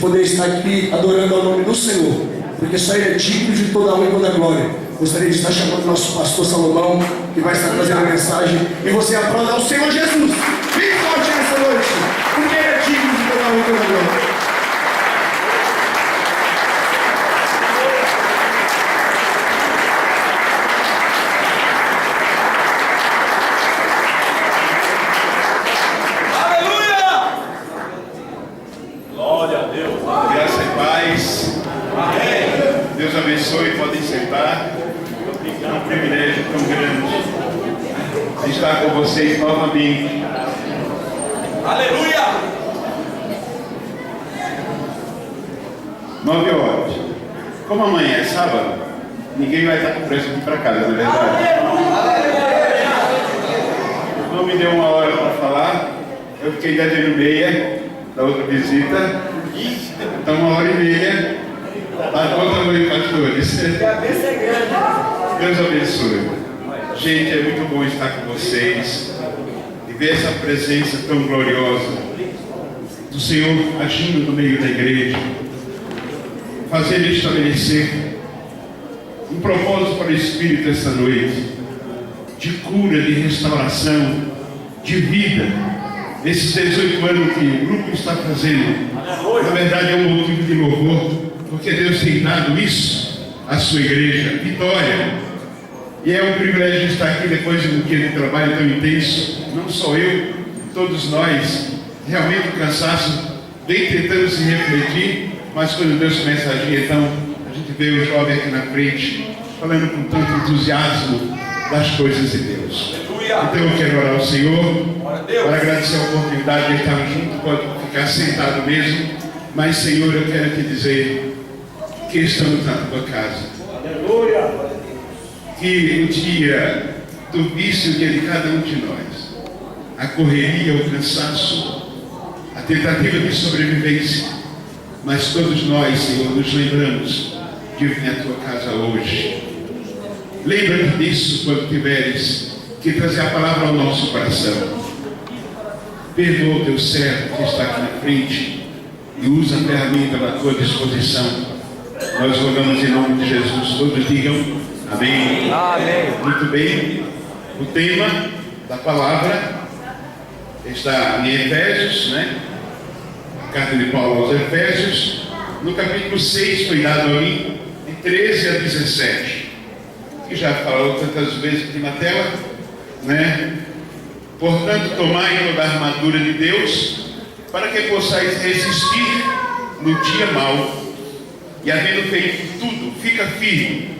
poder estar aqui adorando ao nome do Senhor, porque só Ele é digno de toda a honra e toda a glória. Gostaria de estar chamando o nosso pastor Salomão, que vai estar trazendo a mensagem, e você aplauda ao Senhor Jesus, bem forte nessa noite, porque Ele é digno de toda a honra e toda a glória. Deus abençoe, podem sentar. É um privilégio tão grande estar com vocês novamente. Aleluia! 9 horas. Como amanhã é sábado, ninguém vai estar com pressa aqui para casa, não é verdade? Não me deu uma hora para falar, eu fiquei 10h30 da outra visita, então 1h30. A conta foi, pastores. Deus abençoe. Gente, é muito bom estar com vocês e ver essa presença tão gloriosa do Senhor agindo no meio da igreja, fazendo estabelecer um propósito para o Espírito essa noite, de cura, de restauração, de vida. Esses 18 anos que o grupo está fazendo, na verdade é um motivo de louvor, porque Deus tem dado isso à sua igreja, vitória. E é um privilégio estar aqui depois de um dia de trabalho tão intenso. Não só eu, todos nós, realmente o cansaço vem tentando se refletir, mas quando Deus começa a agir, então a gente vê o jovem aqui na frente, falando com tanto entusiasmo das coisas de Deus. Então eu quero orar ao Senhor, para agradecer a oportunidade de estar junto, pode ficar sentado mesmo, mas Senhor, eu quero te dizer que estamos na tua casa. Aleluia! Que o dia do vício, o dia de cada um de nós, a correria, o cansaço, a tentativa de sobrevivência, mas todos nós, Senhor, nos lembramos de vir à tua casa hoje. Lembra-te disso quando tiveres que trazer a palavra ao nosso coração. Perdoa o teu servo que está aqui na frente e usa a ferramenta à tua disposição. Nós rogamos em nome de Jesus. Todos digam amém. Amém. Muito bem. O tema da palavra está em Efésios, né? A carta de Paulo aos Efésios, no capítulo 6, foi dado a mim, de 13 a 17. Que já falou tantas vezes aqui na tela, né? Portanto, tomai toda a armadura de Deus, para que possais resistir no dia mau. E havendo feito tudo, fica firme.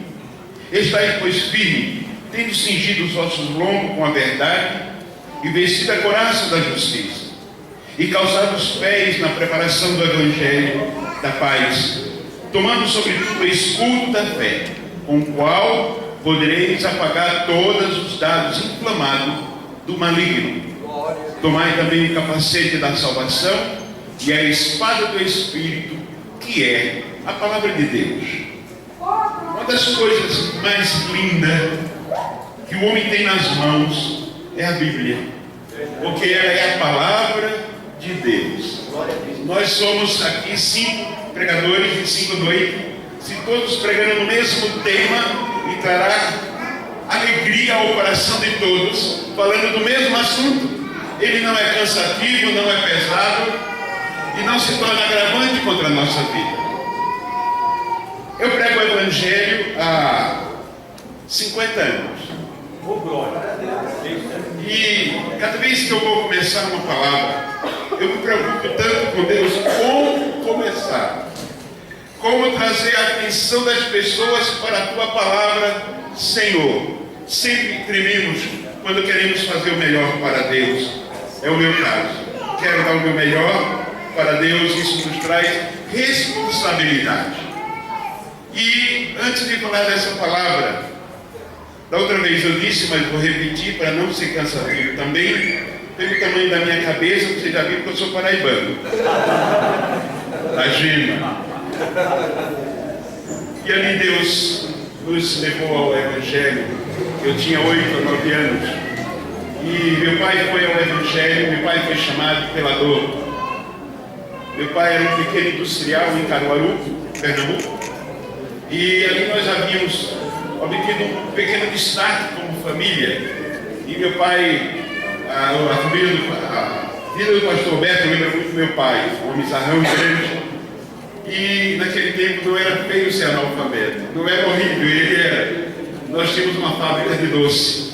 Estai, pois, firme, tendo cingido os vossos lombos com a verdade, e vestido a couraça da justiça, e calçado os pés na preparação do Evangelho da paz, tomando sobretudo o escudo da fé, com o qual podereis apagar todos os dados inflamados do maligno. Tomai também o capacete da salvação e a espada do Espírito, que é a palavra de Deus. Uma das coisas mais lindas que o homem tem nas mãos é a Bíblia, porque ela é a palavra de Deus. Nós somos aqui 5 pregadores e 5 noites. Se todos pregando no mesmo tema, e trará alegria ao coração de todos, falando do mesmo assunto. Ele não é cansativo, não é pesado e não se torna agravante contra a nossa vida. Eu prego o Evangelho há 50 anos. E cada vez que eu vou começar uma palavra, eu me preocupo tanto com Deus, como começar, como trazer a atenção das pessoas para a tua palavra, Senhor. Sempre trememos quando queremos fazer o melhor para Deus. É o meu caso. Quero dar o meu melhor para Deus, isso nos traz responsabilidade. E antes de falar dessa palavra, da outra vez eu disse, mas vou repetir para não ser cansativo também, pelo tamanho da minha cabeça, você já viu que eu sou paraibano. Da gema. E ali Deus nos levou ao Evangelho. Eu tinha 8 ou 9 anos. E meu pai foi ao Evangelho, meu pai foi chamado pela dor. Meu pai era um pequeno industrial em Caruaru, Pernambuco, e ali nós havíamos obtido um pequeno destaque como família. E meu pai, a vida do pastor Roberto lembra muito meu pai, um homem zarrão grande. E naquele tempo não era feio ser analfabeto, não era horrível, ele era. Nós tínhamos uma fábrica de doce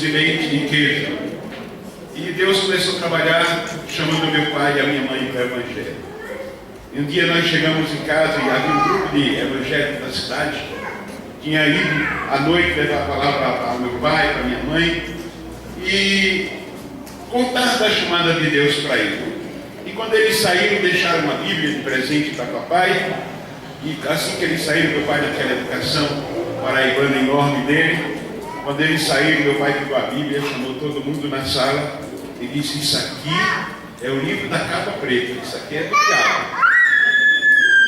de leite e queijo. E Deus começou a trabalhar chamando meu pai e a minha mãe para o Evangelho. E um dia nós chegamos em casa e havia um grupo de evangélicos da cidade. Tinha ido à noite levar a palavra ao meu pai, para a minha mãe, e contar da chamada de Deus para ele. E quando eles saíram, deixaram uma Bíblia de presente para papai. E assim que eles saíram, meu pai naquela educação paraibana enorme dele, quando eles saíram, meu pai pegou a Bíblia, chamou todo mundo na sala e disse: isso aqui é o livro da capa preta, isso aqui é do diabo.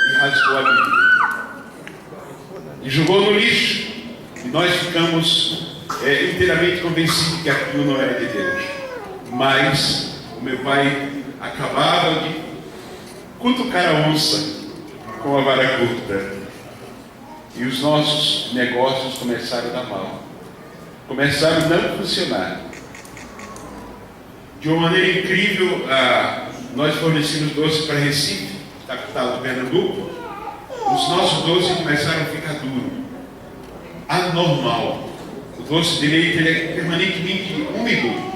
E rasgou a Bíblia e jogou no lixo. E nós ficamos inteiramente convencidos que aquilo não era de Deus. Mas o meu pai acabava de cutucar a onça com a vara curta. E os nossos negócios começaram a dar mal. Começaram a não funcionar. De uma maneira incrível, nós fornecemos doces para Recife, capital do Pernambuco. Os nossos doces começaram a ficar duros. Anormal. O doce de leite ele é permanentemente úmido.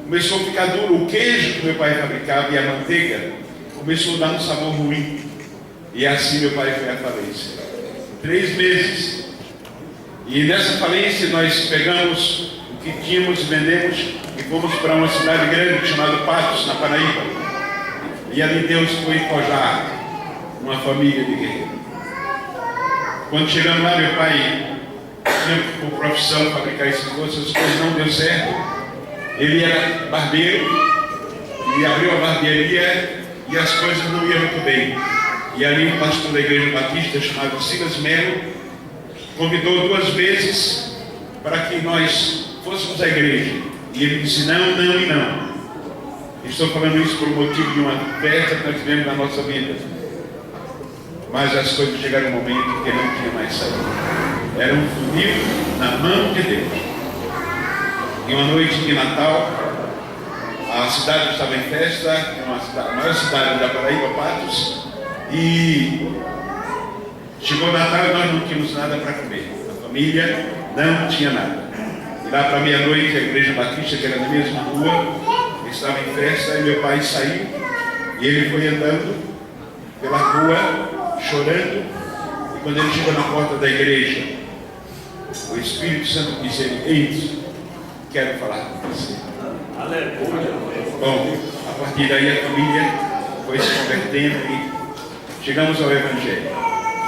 Começou a ficar duro. O queijo que meu pai fabricava e a manteiga começou a dar um sabor ruim. E assim meu pai foi à falência. 3 meses. E nessa falência nós pegamos o que tínhamos, vendemos e fomos para uma cidade grande chamada Patos, na Paraíba. E ali Deus foi forjar uma família de guerreiros. Quando chegamos lá, meu pai tinha por profissão fabricar esses doces, as coisas não deu certo. Ele era barbeiro e abriu a barbearia e as coisas não iam muito bem. E ali um pastor da igreja batista chamado Silas Melo convidou 2 vezes para que nós fôssemos à igreja. E ele disse: não, não e não. Estou falando isso por motivo de uma festa que nós tivemos na nossa vida. Mas as coisas chegaram um momento que não tinha mais saída. Era um funil na mão de Deus. Em uma noite de Natal, a cidade estava em festa, a maior cidade da Paraíba, Patos, e chegou o Natal e nós não tínhamos nada para comer. A família não tinha nada. E lá para meia-noite, a igreja batista, que era na mesma rua, estava em festa, e meu pai saiu, e ele foi andando pela rua, chorando, e quando ele chegou na porta da igreja, o Espírito Santo disse: entre, quero falar com você. Aleluia. Bom, a partir daí a família foi se convertendo e chegamos ao Evangelho.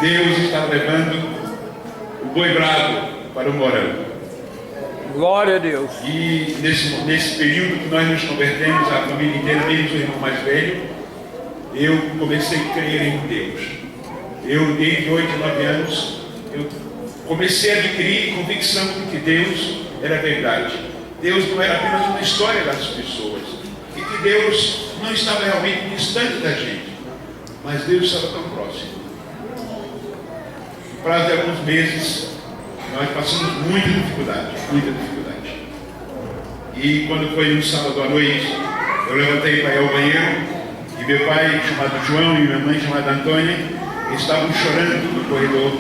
Deus está levando o boi bravo para o morão. Glória a Deus. E nesse período que nós nos convertemos, a família inteira, menos o irmão mais velho, eu comecei a crer em Deus. Eu, desde 8 e 9 anos, eu comecei a adquirir convicção de que Deus era verdade. Deus não era apenas uma história das pessoas. E que Deus não estava realmente distante da gente. Mas Deus estava tão próximo. No prazo de alguns meses, nós passamos muita dificuldade. E quando foi um sábado à noite, eu levantei para ir ao banheiro, e meu pai, chamado João, e minha mãe, chamada Antônia, estavam chorando no corredor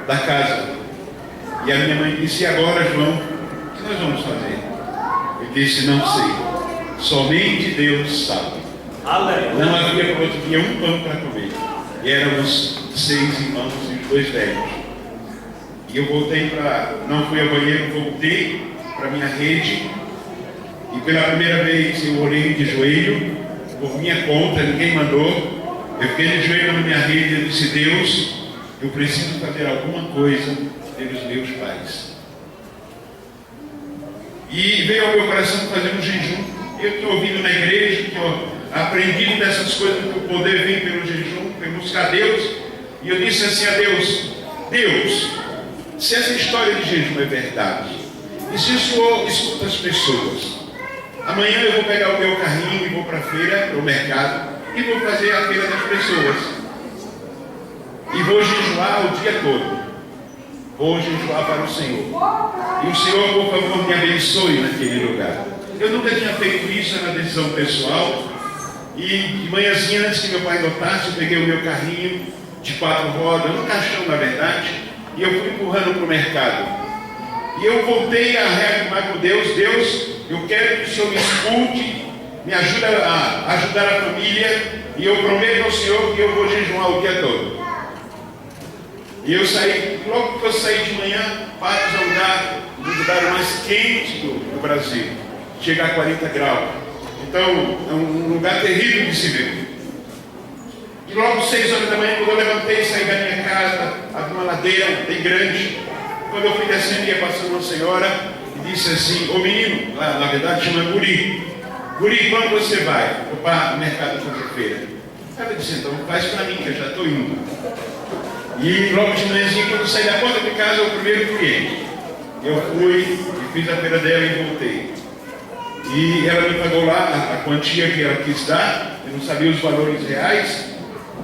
da casa. E a minha mãe disse: e agora, João, o que nós vamos fazer? Eu disse: não sei, somente Deus sabe. Não havia para outro dia um pão para comer. E éramos 6 irmãos e os 2 velhos. E eu voltei não fui ao banheiro, voltei para minha rede. E pela primeira vez eu orei de joelho, por minha conta, ninguém mandou. Eu fiquei de joelho na minha rede e disse: Deus, eu preciso fazer alguma coisa pelos meus pais. E veio ao meu coração fazer um jejum. Eu estou ouvindo na igreja, que eu aprendi dessas coisas, que o poder vem pelo jejum, para buscar Deus. E eu disse assim a Deus: Deus, se essa história de jejum é verdade, e se o Senhor escuta as pessoas, amanhã eu vou pegar o meu carrinho e vou para a feira, para o mercado, e vou fazer a feira das pessoas. E vou jejuar o dia todo. Vou jejuar para o Senhor. E o Senhor, por favor, me abençoe naquele lugar. Eu nunca tinha feito isso, era uma decisão pessoal. E de manhãzinha, antes que meu pai notasse, eu peguei o meu carrinho de 4 rodas, um caixão na verdade, e eu fui empurrando para o mercado. E eu voltei a reafirmar com Deus: Deus, eu quero que o Senhor me escute, me ajude a ajudar a família, e eu prometo ao Senhor que eu vou jejuar o dia todo. E eu saí, logo que eu saí de manhã, Patos é o lugar mais quente do Brasil, chega a 40 graus. Então, é um lugar terrível de se ver. E logo 6 horas da manhã, quando eu levantei, saí da minha casa, havia uma ladeira bem grande. Quando eu fui descendo, ia passando uma senhora e disse assim: ô menino, na verdade chama Guri. Guri, quando você vai? Eu vou no mercado fazer feira. Ela disse: então faz para mim, que eu já estou indo. E logo de manhãzinha, quando eu saí da porta de casa, o primeiro cliente. Eu fui e fiz a feira dela e voltei. E ela me pagou lá a quantia que ela quis dar, eu não sabia os valores reais.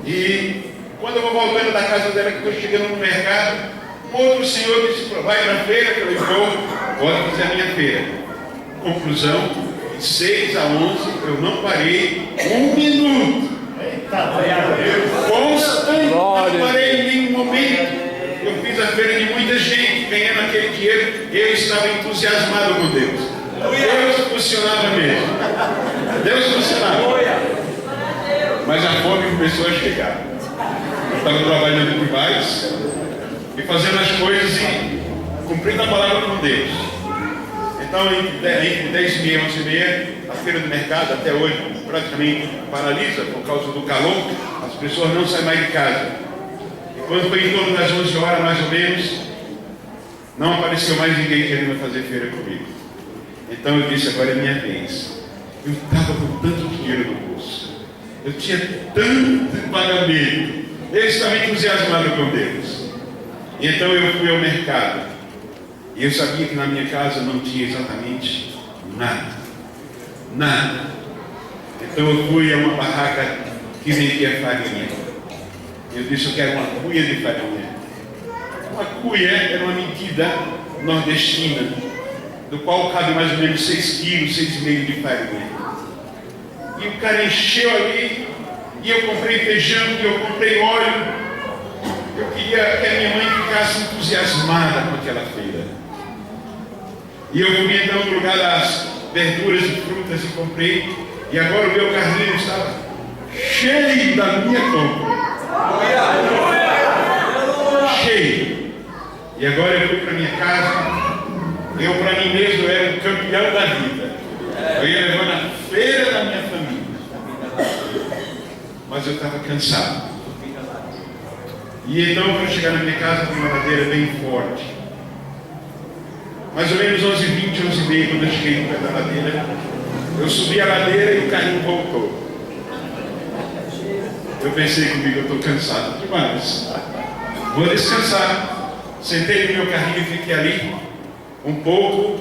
E quando eu vou voltando da casa dela, que estou chegando no mercado, outro senhor disse: vai para a feira? Eu falei: vou fazer a minha feira. Conclusão: de 6 a 11 eu não parei 1 minuto. Constante, não parei em nenhum momento. Eu fiz a feira de muita gente, ganhando aquele dinheiro. Eu estava entusiasmado com Deus. Deus funcionava mesmo. Deus funcionava. Mas a fome começou a chegar. Eu estava trabalhando demais e fazendo as coisas e cumprindo a palavra com Deus. Então, entre 10h30 e 11h30, a feira do mercado até hoje praticamente paralisa por causa do calor. As pessoas não saem mais de casa. E quando foi em torno das 11 horas, mais ou menos, não apareceu mais ninguém querendo fazer feira comigo. Então eu disse: agora é minha vez. Eu estava com tanto dinheiro no bolso, eu tinha tanto pagamento, eu estava entusiasmado com Deus. E então eu fui ao mercado. E eu sabia que na minha casa não tinha exatamente nada. Nada. Então eu fui a uma barraca que vendia farinha. Eu disse: eu quero uma cuia de farinha. Uma cuia era uma medida nordestina, do qual cabe mais ou menos 6 quilos, 6,5 de farinha. E o cara encheu ali, e eu comprei feijão, e eu comprei óleo. Eu queria que a minha mãe ficasse entusiasmada com aquela feira. E eu fui então no lugar das verduras e frutas e comprei. E agora o meu carrinho estava cheio da minha compra. Cheio. E agora eu fui para minha casa. Eu, para mim mesmo, era um campeão da vida. Eu ia levando a feira da minha família. Mas eu estava cansado. E então, para chegar na minha casa, tinha uma ladeira bem forte. Mais ou menos 11h20, 11h30, quando eu cheguei no pé da ladeira, eu subi a ladeira e o carrinho voltou. Eu pensei comigo: eu estou cansado demais. Vou descansar. Sentei no meu carrinho e fiquei ali um pouco.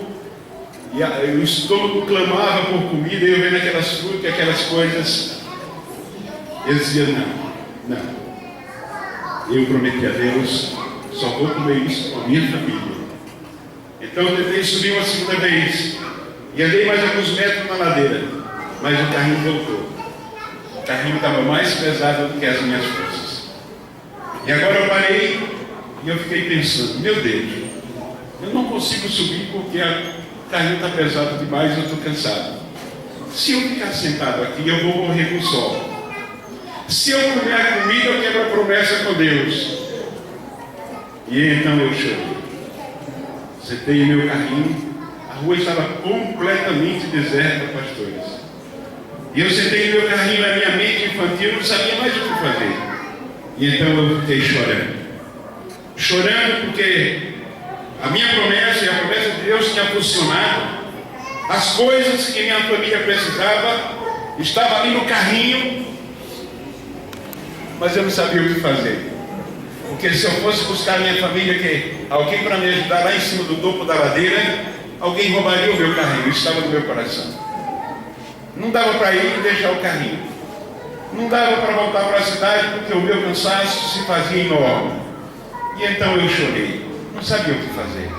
E o estômago clamava por comida, e eu vendo aquelas frutas, aquelas coisas. Eu dizia: não. Eu prometi a Deus: só vou comer isso com a minha família. Então eu tentei subir uma segunda vez. E andei mais alguns metros na ladeira. Mas o carrinho voltou. O carrinho estava mais pesado do que as minhas forças. E agora eu parei e eu fiquei pensando: meu Deus, eu não consigo subir porque o carrinho está pesado demais e eu estou cansado. Se eu ficar sentado aqui, eu vou morrer com sol. Se eu comer a comida, eu quebro a promessa com Deus. E então eu chorei. Sentei em meu carrinho. A rua estava completamente deserta, pastores. E eu sentei em meu carrinho, na minha mente infantil, não sabia mais o que fazer. E então eu fiquei chorando. Chorando porque a minha promessa e a promessa de Deus tinha funcionado. As coisas que minha família precisava estavam ali no carrinho. Mas eu não sabia o que fazer. Porque se eu fosse buscar a minha família, alguém para me ajudar lá em cima do topo da ladeira, alguém roubaria o meu carrinho. Isso estava no meu coração. Não dava para ir e deixar o carrinho. Não dava para voltar para a cidade porque o meu cansaço se fazia enorme. E então eu chorei, não sabia o que fazer.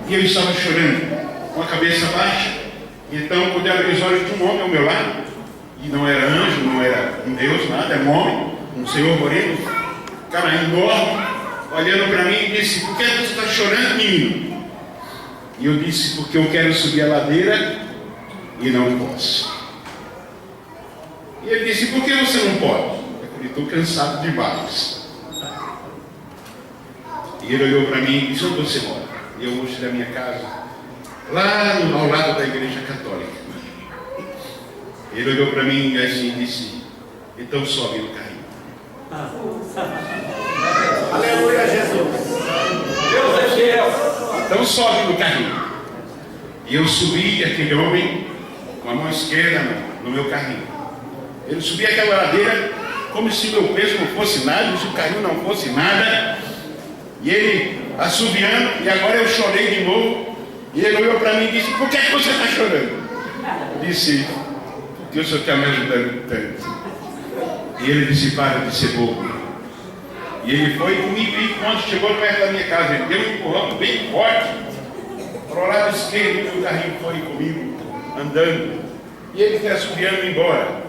E eu estava chorando, com a cabeça baixa. E então pude abrir os olhos de um homem ao meu lado. E não era anjo, não era um Deus, nada, era um homem, um senhor moreno, cara enorme, olhando para mim e disse: por que você está chorando, menino? E eu disse: porque eu quero subir a ladeira e não posso. E ele disse: por que você não pode? Eu falei: estou cansado demais. E ele olhou para mim e disse: onde você mora? E eu mostrei a minha casa, lá ao lado da igreja católica. Ele olhou para mim assim e disse: então sobe no carrinho. Aleluia, Jesus. Deus é fiel. Então sobe no carrinho. E eu subi aquele homem com a mão esquerda no meu carrinho. Ele subia aquela ladeira como se meu peso não fosse nada, se o carrinho não fosse nada. E ele assobiando, e agora eu chorei de novo. E ele olhou para mim e disse: por que você está chorando? Eu disse: porque o senhor está me ajudando tanto. E ele disse: para de ser bobo. E ele foi comigo, e quando chegou perto da minha casa, ele deu um empurrão bem forte para o lado esquerdo, e meu carrinho foi comigo, andando. E ele foi assobiando embora.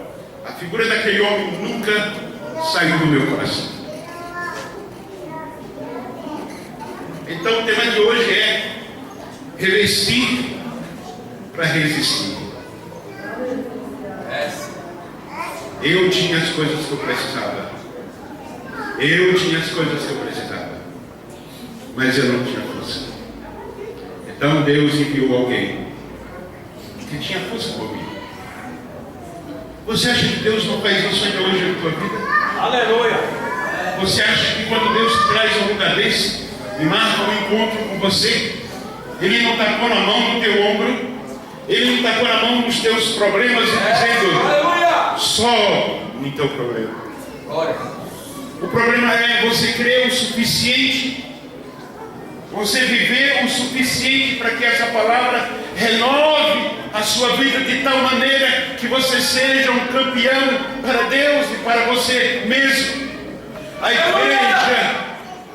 A figura daquele homem nunca saiu do meu coração. Então o tema de hoje é revestir para resistir. Eu tinha as coisas que eu precisava. Eu tinha as coisas que eu precisava. Mas eu não tinha força. Então Deus enviou alguém que tinha força por mim. Você acha que Deus não faz isso ainda hoje na tua vida? Aleluia. Você acha que quando Deus traz algum lugar desse e marca um encontro com você, Ele não tacou na mão no teu ombro, Ele não tacou na mão nos teus problemas e dizendo: Aleluia. só no teu problema. Glória. O problema é você crer o suficiente, você viver o suficiente para que essa palavra renove a sua vida de tal maneira que você seja um campeão para Deus e para você mesmo.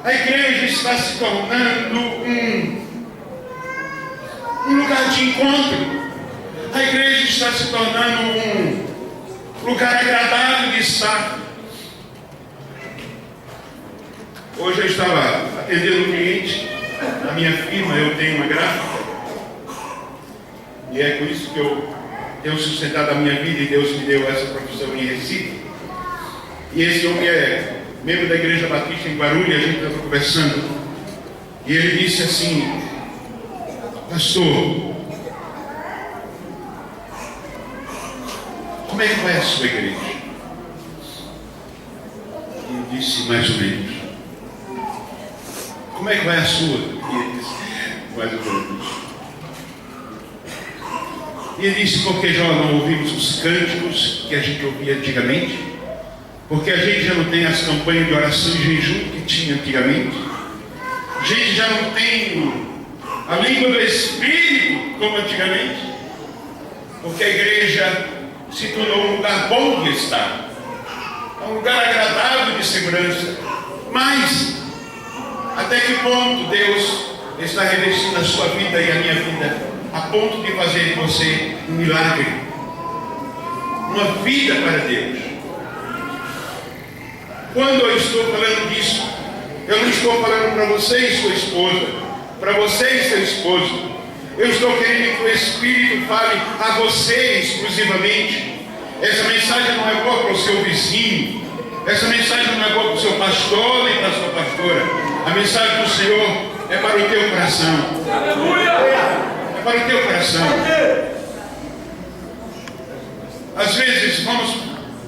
A igreja está se tornando um lugar de encontro. A igreja está se tornando um lugar agradável de estar. Hoje eu estava atendendo um cliente na minha firma. Eu tenho uma gráfica e é por isso que eu tenho sustentado a minha vida, e Deus me deu essa profissão em Recife. E esse homem é membro da Igreja Batista em Guarulhos. A gente estava conversando e ele disse assim: pastor, como é que vai a sua igreja? E eu disse: mais ou menos. Como é que vai a sua? E ele disse: mais ou menos. E ele disse: porque já não ouvimos os cânticos que a gente ouvia antigamente, porque a gente já não tem as campanhas de oração e jejum que tinha antigamente, a gente já não tem a língua do Espírito como antigamente, porque a igreja se tornou um lugar bom de estar, um lugar agradável de segurança. Mas até que ponto Deus está revestindo a sua vida e a minha vida, a ponto de fazer de você um milagre, uma vida para Deus? Quando eu estou falando disso, eu não estou falando para você e sua esposa, para você e seu esposo. Eu estou querendo que o Espírito fale a você exclusivamente. Essa mensagem não é boa para o seu vizinho, essa mensagem não é boa para o seu pastor nem para a sua pastora. A mensagem do Senhor é para o teu coração. Aleluia. É para o teu coração. Às vezes vamos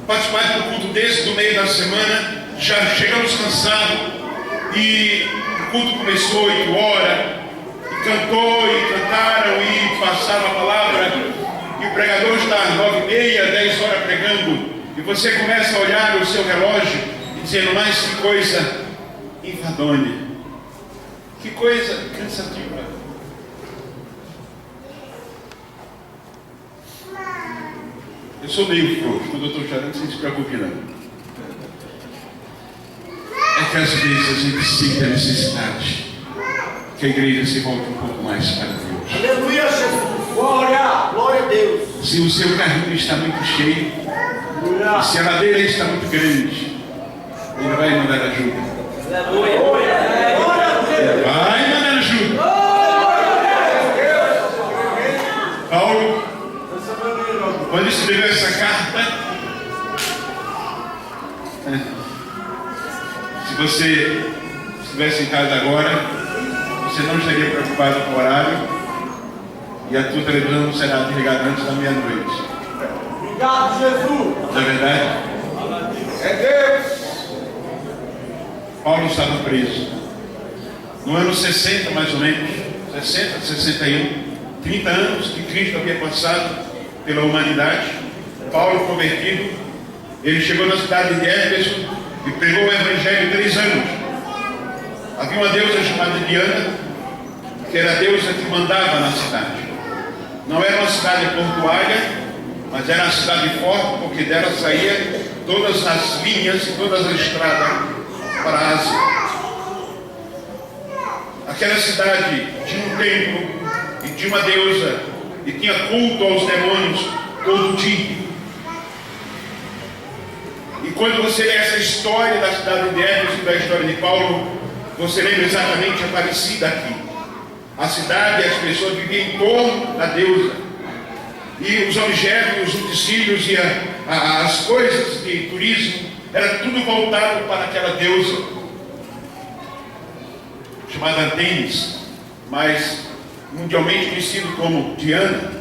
participar de um culto desse no meio da semana, já chegamos cansados e o culto começou 8 horas, e cantou e cantaram e passaram a palavra, e o pregador está às 9h30, 10 horas pregando, e você começa a olhar o seu relógio e dizendo: mas que coisa enfadonha, que coisa cansativa. Eu sou meio frouxo, quando eu estou chorando, você não se preocupe não. É que às vezes a gente sente a necessidade que a igreja se volte um pouco mais para Deus. Aleluia, Jesus. Glória, glória a Deus. Se o seu carrinho está muito cheio, e se a ladeira está muito grande, ele vai mandar ajuda. Aleluia. Glória a Deus. Vai mandar ajuda. Paulo, quando escreveu essa carta, se você estivesse em casa agora, você não estaria preocupado com o horário e a tua televisão não será desligada antes da meia-noite. Obrigado, Jesus. Não é verdade? É Deus. Paulo estava preso. No ano 60, mais ou menos, 60, 61, 30 anos que Cristo havia passado pela humanidade. Paulo, convertido, ele chegou na cidade de Éfeso e pregou o Evangelho 3 anos. Havia uma deusa chamada Diana, que era a deusa que mandava na cidade. Não era uma cidade portuária, mas era uma cidade forte, porque dela saía todas as linhas e todas as estradas para a Ásia. Aquela cidade tinha um templo e tinha uma deusa e tinha culto aos demônios todo dia. E quando você lê essa história da cidade de Éfeso e da história de Paulo, você lembra exatamente a parecida aqui. A cidade e as pessoas viviam em torno da deusa. E os objetos, os utensílios e as coisas de turismo, era tudo voltado para aquela deusa, chamada Artemis, mas mundialmente conhecido como Diana.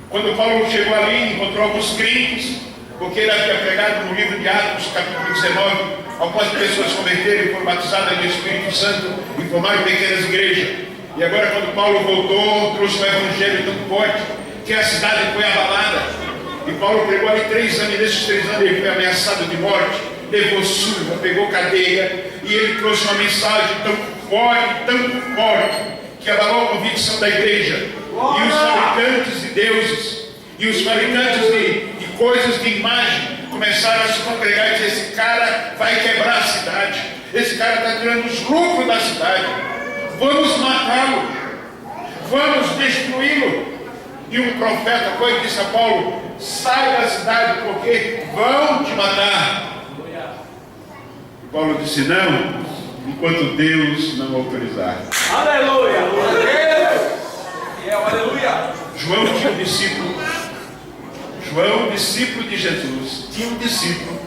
Quando Paulo chegou ali, encontrou alguns crentes, porque ele havia pregado no livro de Atos, capítulo 19, algumas pessoas converteram e foram batizadas no Espírito Santo e formaram pequenas igrejas. E agora, quando Paulo voltou, trouxe um evangelho tão forte que a cidade foi abalada. E Paulo pregou ali 3 anos, e nesses 3 anos ele foi ameaçado de morte, levou surra, pegou cadeia, e ele trouxe uma mensagem tão forte, que abalou a convicção da igreja. E os fabricantes de deuses, e os fabricantes de coisas de imagem, começaram a se congregar e dizer: esse cara vai quebrar a cidade, esse cara está tirando os lucros da cidade, vamos matá-lo, vamos destruí-lo. E um profeta foi e disse a Paulo: sai da cidade, porque vão te matar. E Paulo disse: não, enquanto Deus não autorizar. Aleluia. Aleluia. João tinha um discípulo. João, discípulo de Jesus, tinha um discípulo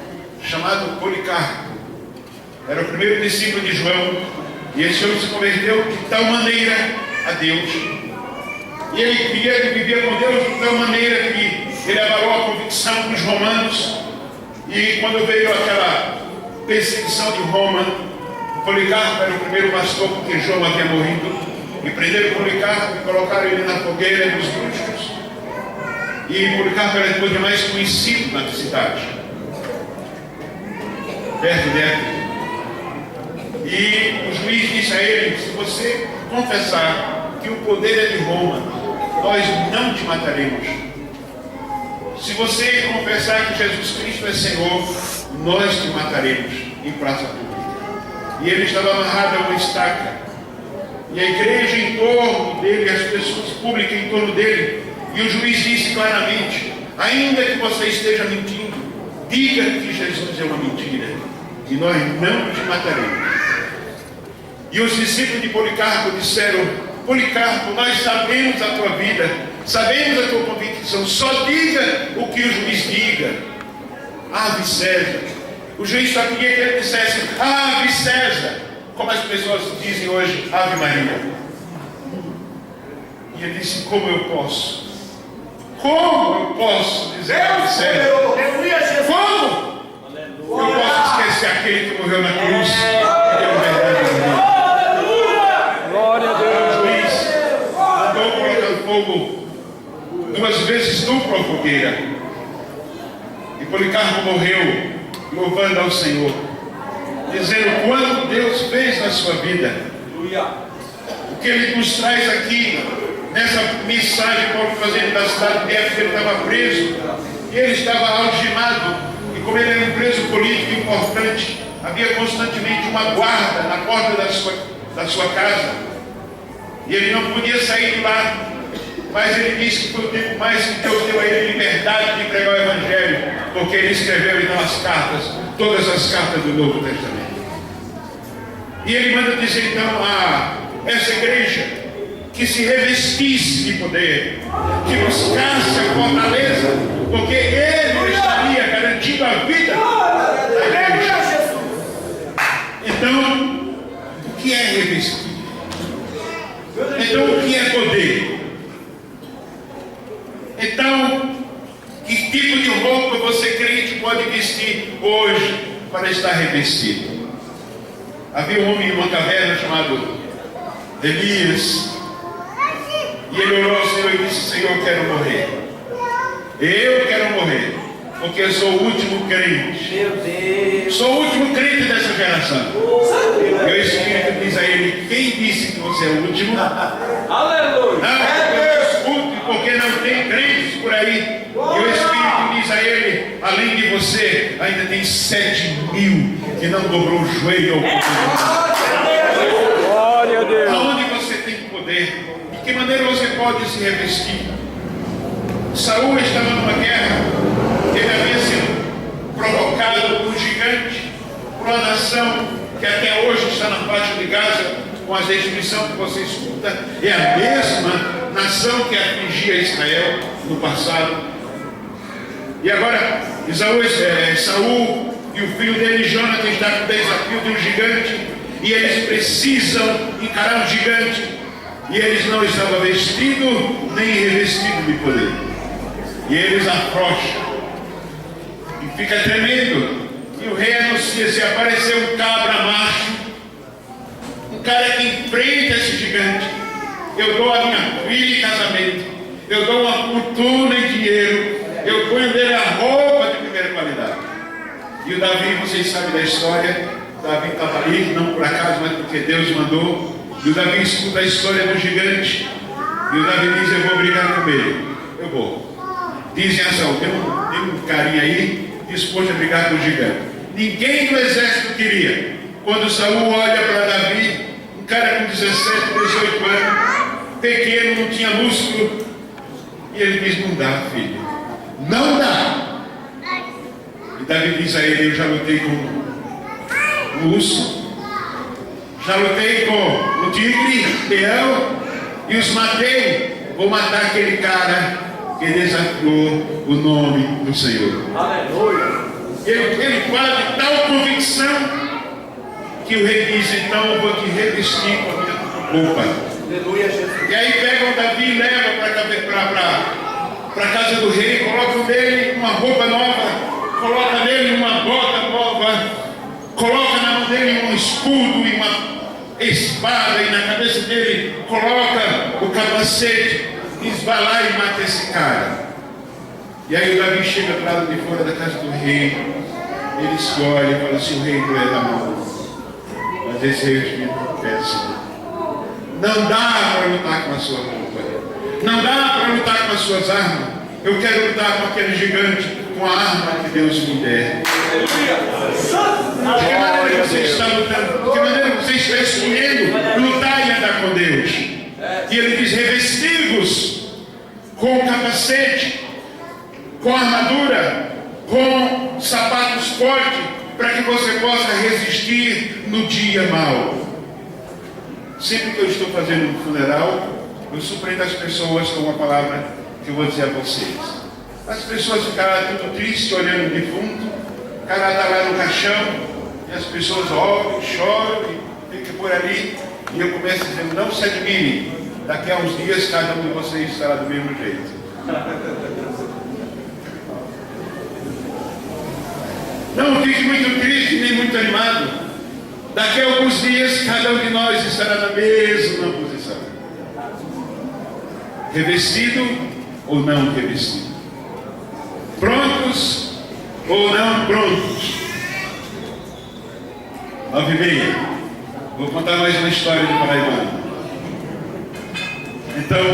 chamado Policarpo. Era o primeiro discípulo de João. E esse homem se converteu de tal maneira a Deus. E ele vivia com Deus de tal maneira que ele abalou a convicção dos romanos. E quando veio aquela perseguição de Roma, Policarpo era o primeiro pastor, porque João havia morrido. E prenderam Policarpo e colocaram ele na fogueira dos bruscos. E Policarpo era depois mais conhecido na cidade, perto de Éfeso. E o juiz disse a ele: se você confessar que o poder é de Roma, nós não te mataremos. Se você confessar que Jesus Cristo é Senhor, nós te mataremos em praça pública. E ele estava amarrado a uma estaca. E a igreja em torno dele, as pessoas públicas em torno dele. E o juiz disse claramente: ainda que você esteja mentindo, diga que Jesus é uma mentira, e nós não te mataremos. E os discípulos de Policarpo disseram: Policarpo, nós sabemos a tua vida, sabemos a tua convicção, só diga o que o juiz diga. Ave César. O juiz só queria que ele dissesse: Ave César, como as pessoas dizem hoje, Ave Maria. E ele disse: como eu posso? Como eu posso dizer Ave César? Como? Eu posso esquecer aquele que morreu na cruz e deu verdade a mim. Glória a Deus. O juiz mandou colocar fogo 2 vezes duplo a fogueira. E Policarpo morreu louvando ao Senhor, dizendo quanto Deus fez na sua vida. O que ele nos traz aqui Nessa mensagem, Paulo fazendo da cidade de Éfeso, ele estava preso, e ele estava algemado, e como ele era um preso político importante, havia constantemente uma guarda na porta da sua casa, e ele não podia sair de lá, mas ele disse que foi o tempo mais que Deus deu a ele liberdade de pregar o Evangelho, porque ele escreveu então as cartas, todas as cartas do Novo Testamento. E ele manda dizer então a essa igreja que se revestisse de poder, que buscasse a fortaleza, porque ele estaria garantindo a vida da igreja. Então, o que é revestir? Então, o que é poder? Então, que tipo de roupa você crente pode vestir hoje para estar revestido? Havia um homem em uma caverna chamado Elias, e ele orou ao Senhor e disse: Senhor, eu quero morrer. Eu quero morrer, porque eu sou o último crente. Meu Deus. Sou o último crente dessa geração. E o Espírito diz a ele: quem disse que você é o último? Aleluia. Não, eu escuto, porque não tem crentes por aí. E o Espírito diz a ele: além de você, ainda tem 7.000 que não dobrou o joelho ao poder. Glória a Deus. Aonde você tem poder? De que maneira você pode se revestir? Saul estava numa guerra, ele havia sido provocado por um gigante, por uma nação que até hoje está na faixa de Gaza, com a destruição que você escuta, é a mesma nação que atingia Israel no passado. E agora, Saul e o filho dele, Jonathan, está com o desafio de um gigante, e eles precisam encarar um gigante. E eles não estavam vestidos nem revestidos de poder. E eles afrouxam. E fica tremendo. E o rei anuncia: se aparecer um cabra macho, um cara que enfrenta esse gigante, eu dou a minha filha em casamento, eu dou uma fortuna em dinheiro, eu ponho nele a roupa de primeira qualidade. E o Davi, vocês sabem da história, Davi estava ali, não por acaso, mas porque Deus mandou. E o Davi escuta a história do gigante. E o Davi diz: eu vou brigar com ele. Eu vou. Dizem a Saul: tem um carinha aí disposto a brigar com o gigante. Ninguém do exército queria. Quando Saul olha para Davi, um cara com 17, 18 anos, pequeno, não tinha músculo, e ele diz: não dá, filho. Não dá. E Davi diz a ele: eu já lutei com o urso, já lutei com o tigre, leão, e os matei. Vou matar aquele cara que desafiou o nome do Senhor. Aleluia. Ele fala de tal convicção que o rei diz: então eu vou te revestir com a minha roupa. Aleluia, Jesus. E aí pegam Davi e levam para a casa do rei, colocam nele uma roupa nova, colocam nele uma bota nova, coloca na mão dele um escudo e uma espada, e na cabeça dele coloca o capacete, diz: vai lá e mata esse cara. E aí o Davi chega do lado de fora da casa do rei, ele se olha e fala assim: o rei não é da mão, mas esse rei é péssimo. Não dá para lutar com a sua roupa, não dá para lutar com as suas armas. Eu quero lutar com aquele gigante, com a arma que Deus me der. De que maneira você está lutando? De que maneira você está escolhendo lutar e andar com Deus? E ele diz: revestivos com o capacete, com a armadura, com sapatos fortes, para que você possa resistir no dia mau. Sempre que eu estou fazendo um funeral, eu surpreendo as pessoas com uma palavra que eu vou dizer a vocês. As pessoas ficaram tudo tristes olhando o defunto, o cara está lá no caixão, e as pessoas olham, choram e ficam por ali, e eu começo dizendo: não se admirem, daqui a uns dias cada um de vocês estará do mesmo jeito. Não fique muito triste nem muito animado. Daqui a alguns dias cada um de nós estará na mesma posição. Revestido ou não revestido. Prontos ou não prontos. 9h30. Vou contar mais uma história de Paraibano. Então,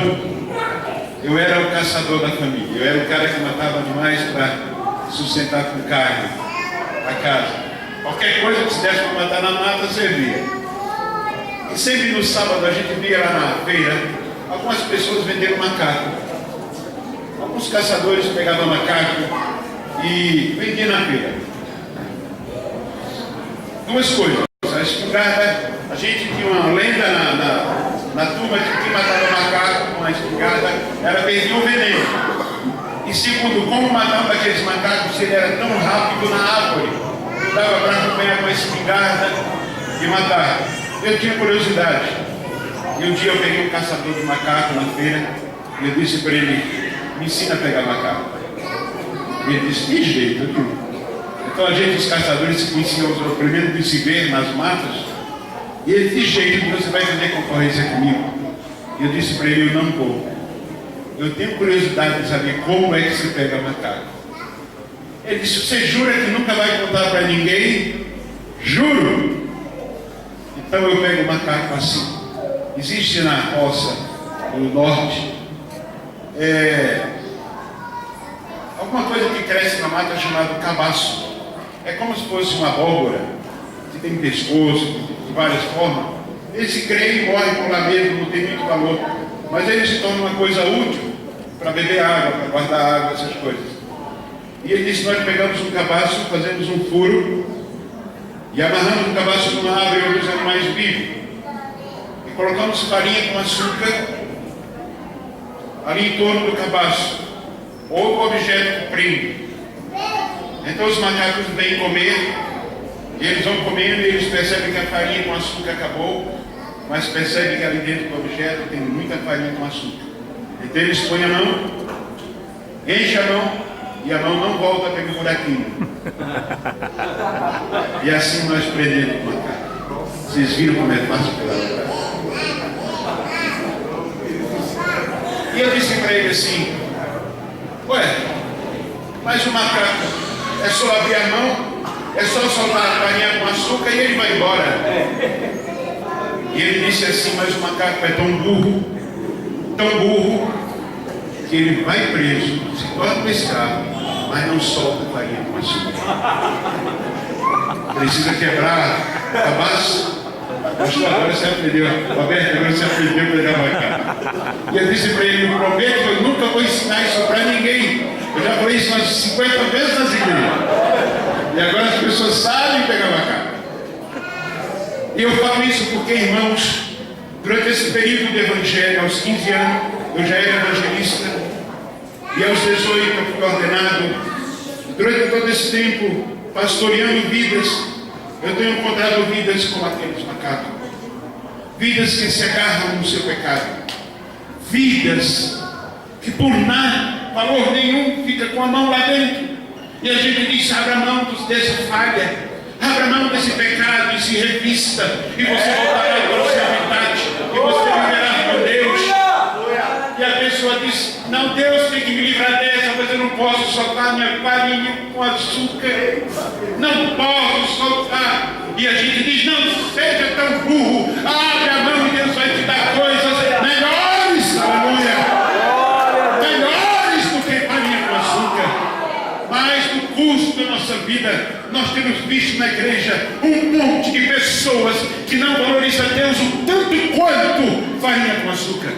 Eu era o caçador da família. Eu era o cara que matava animais para sustentar com carne a casa. Qualquer coisa que se desse para matar na mata, servia. E sempre no sábado a gente via lá na feira algumas pessoas vendendo macaco. Alguns caçadores pegavam macaco e vendiam na feira. Duas coisas. A espingarda, a gente tinha uma lenda na turma de que quem matava macaco com a espingarda era perder o veneno. E segundo, como matava aqueles macacos se ele era tão rápido na árvore, dava para acompanhar com a espingarda e matar. Eu tinha curiosidade. E um dia eu peguei um caçador de macaco na feira e eu disse para ele: me ensina a pegar macaco. E ele disse: de jeito nenhum. Então a gente, os caçadores, se conheciam primeiro de se ver nas matas, e ele: de jeito que você vai fazer concorrência comigo. E eu disse para ele: eu não vou. Eu tenho curiosidade de saber como é que se pega macaco. Ele disse: você jura que nunca vai contar para ninguém? Juro. Então eu pego o macaco assim. Existe na roça, no norte, alguma coisa que cresce na mata chamada cabaço. É como se fosse uma abóbora, que tem pescoço, de várias formas. Ele se crê e morre por lá mesmo, não tem muito valor. Mas ele se torna uma coisa útil para beber água, para guardar água, essas coisas. E ele disse: nós pegamos um cabaço, fazemos um furo e amarramos o cabaço numa árvore onde os animais vivem. E colocamos farinha com açúcar ali em torno do cabaço, outro objeto que prende. Então os macacos vêm comer, e eles vão comendo e eles percebem que a farinha com açúcar acabou, mas percebem que ali dentro do objeto tem muita farinha com açúcar. Então eles põem a mão, enchem a mão, e a mão não volta pelo buraquinho. E assim nós prendemos o macaco. Vocês viram como é fácil pegar o macaco? E eu disse para ele assim: ué, mas o macaco é só abrir a mão, é só soltar a farinha com açúcar e ele vai embora. E ele disse assim: mas o macaco é tão burro, que ele vai preso, se torna escravo, mas não solta a farinha com açúcar. Precisa quebrar a base. Agora você aprendeu, Roberto, agora você aprendeu a pegar macaco. E eu disse para ele: eu prometo que eu nunca vou ensinar isso para ninguém. Eu já falei isso umas 50 vezes nas igrejas. E agora as pessoas sabem pegar macaco. E eu falo isso porque, irmãos, durante esse período do evangelho, aos 15 anos, eu já era evangelista. E aos 18 eu fui ordenado. Durante todo esse tempo, pastoreando vidas, eu tenho encontrado vidas como aqueles macacos. Vidas que se agarram no seu pecado. Vidas que por nada, valor nenhum, fica com a mão lá dentro. E a gente diz: abra mão dessa falha, abra mão desse pecado e se revista. E você voltará para a sua verdade. E você viverá com Deus. E a pessoa diz: não, Deus tem que me livrar dessa, mas eu não posso soltar minha farinha com açúcar. Não posso soltar. E a gente diz: não seja tão burro, abre a mão e Deus vai te dar coisas melhores, aleluia, melhores do que farinha com açúcar. Mas no curso da nossa vida, nós temos visto na igreja um monte de pessoas que não valorizam Deus o tanto quanto farinha com açúcar.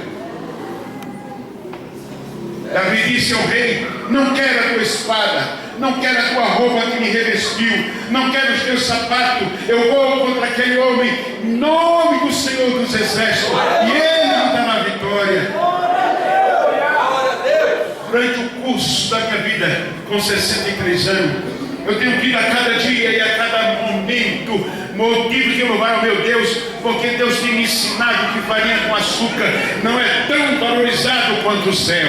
Davi disse ao rei: não quero a tua espada, não quero a tua roupa que me revestiu, não quero os teus sapatos. Eu vou contra aquele homem em nome do Senhor dos Exércitos, e Ele me dará a vitória. Durante o curso da minha vida, com 63 anos, eu tenho tido a cada dia e a cada momento motivo de louvar ao meu Deus, porque Deus tem me ensinado que farinha com açúcar não é tão valorizado quanto o céu.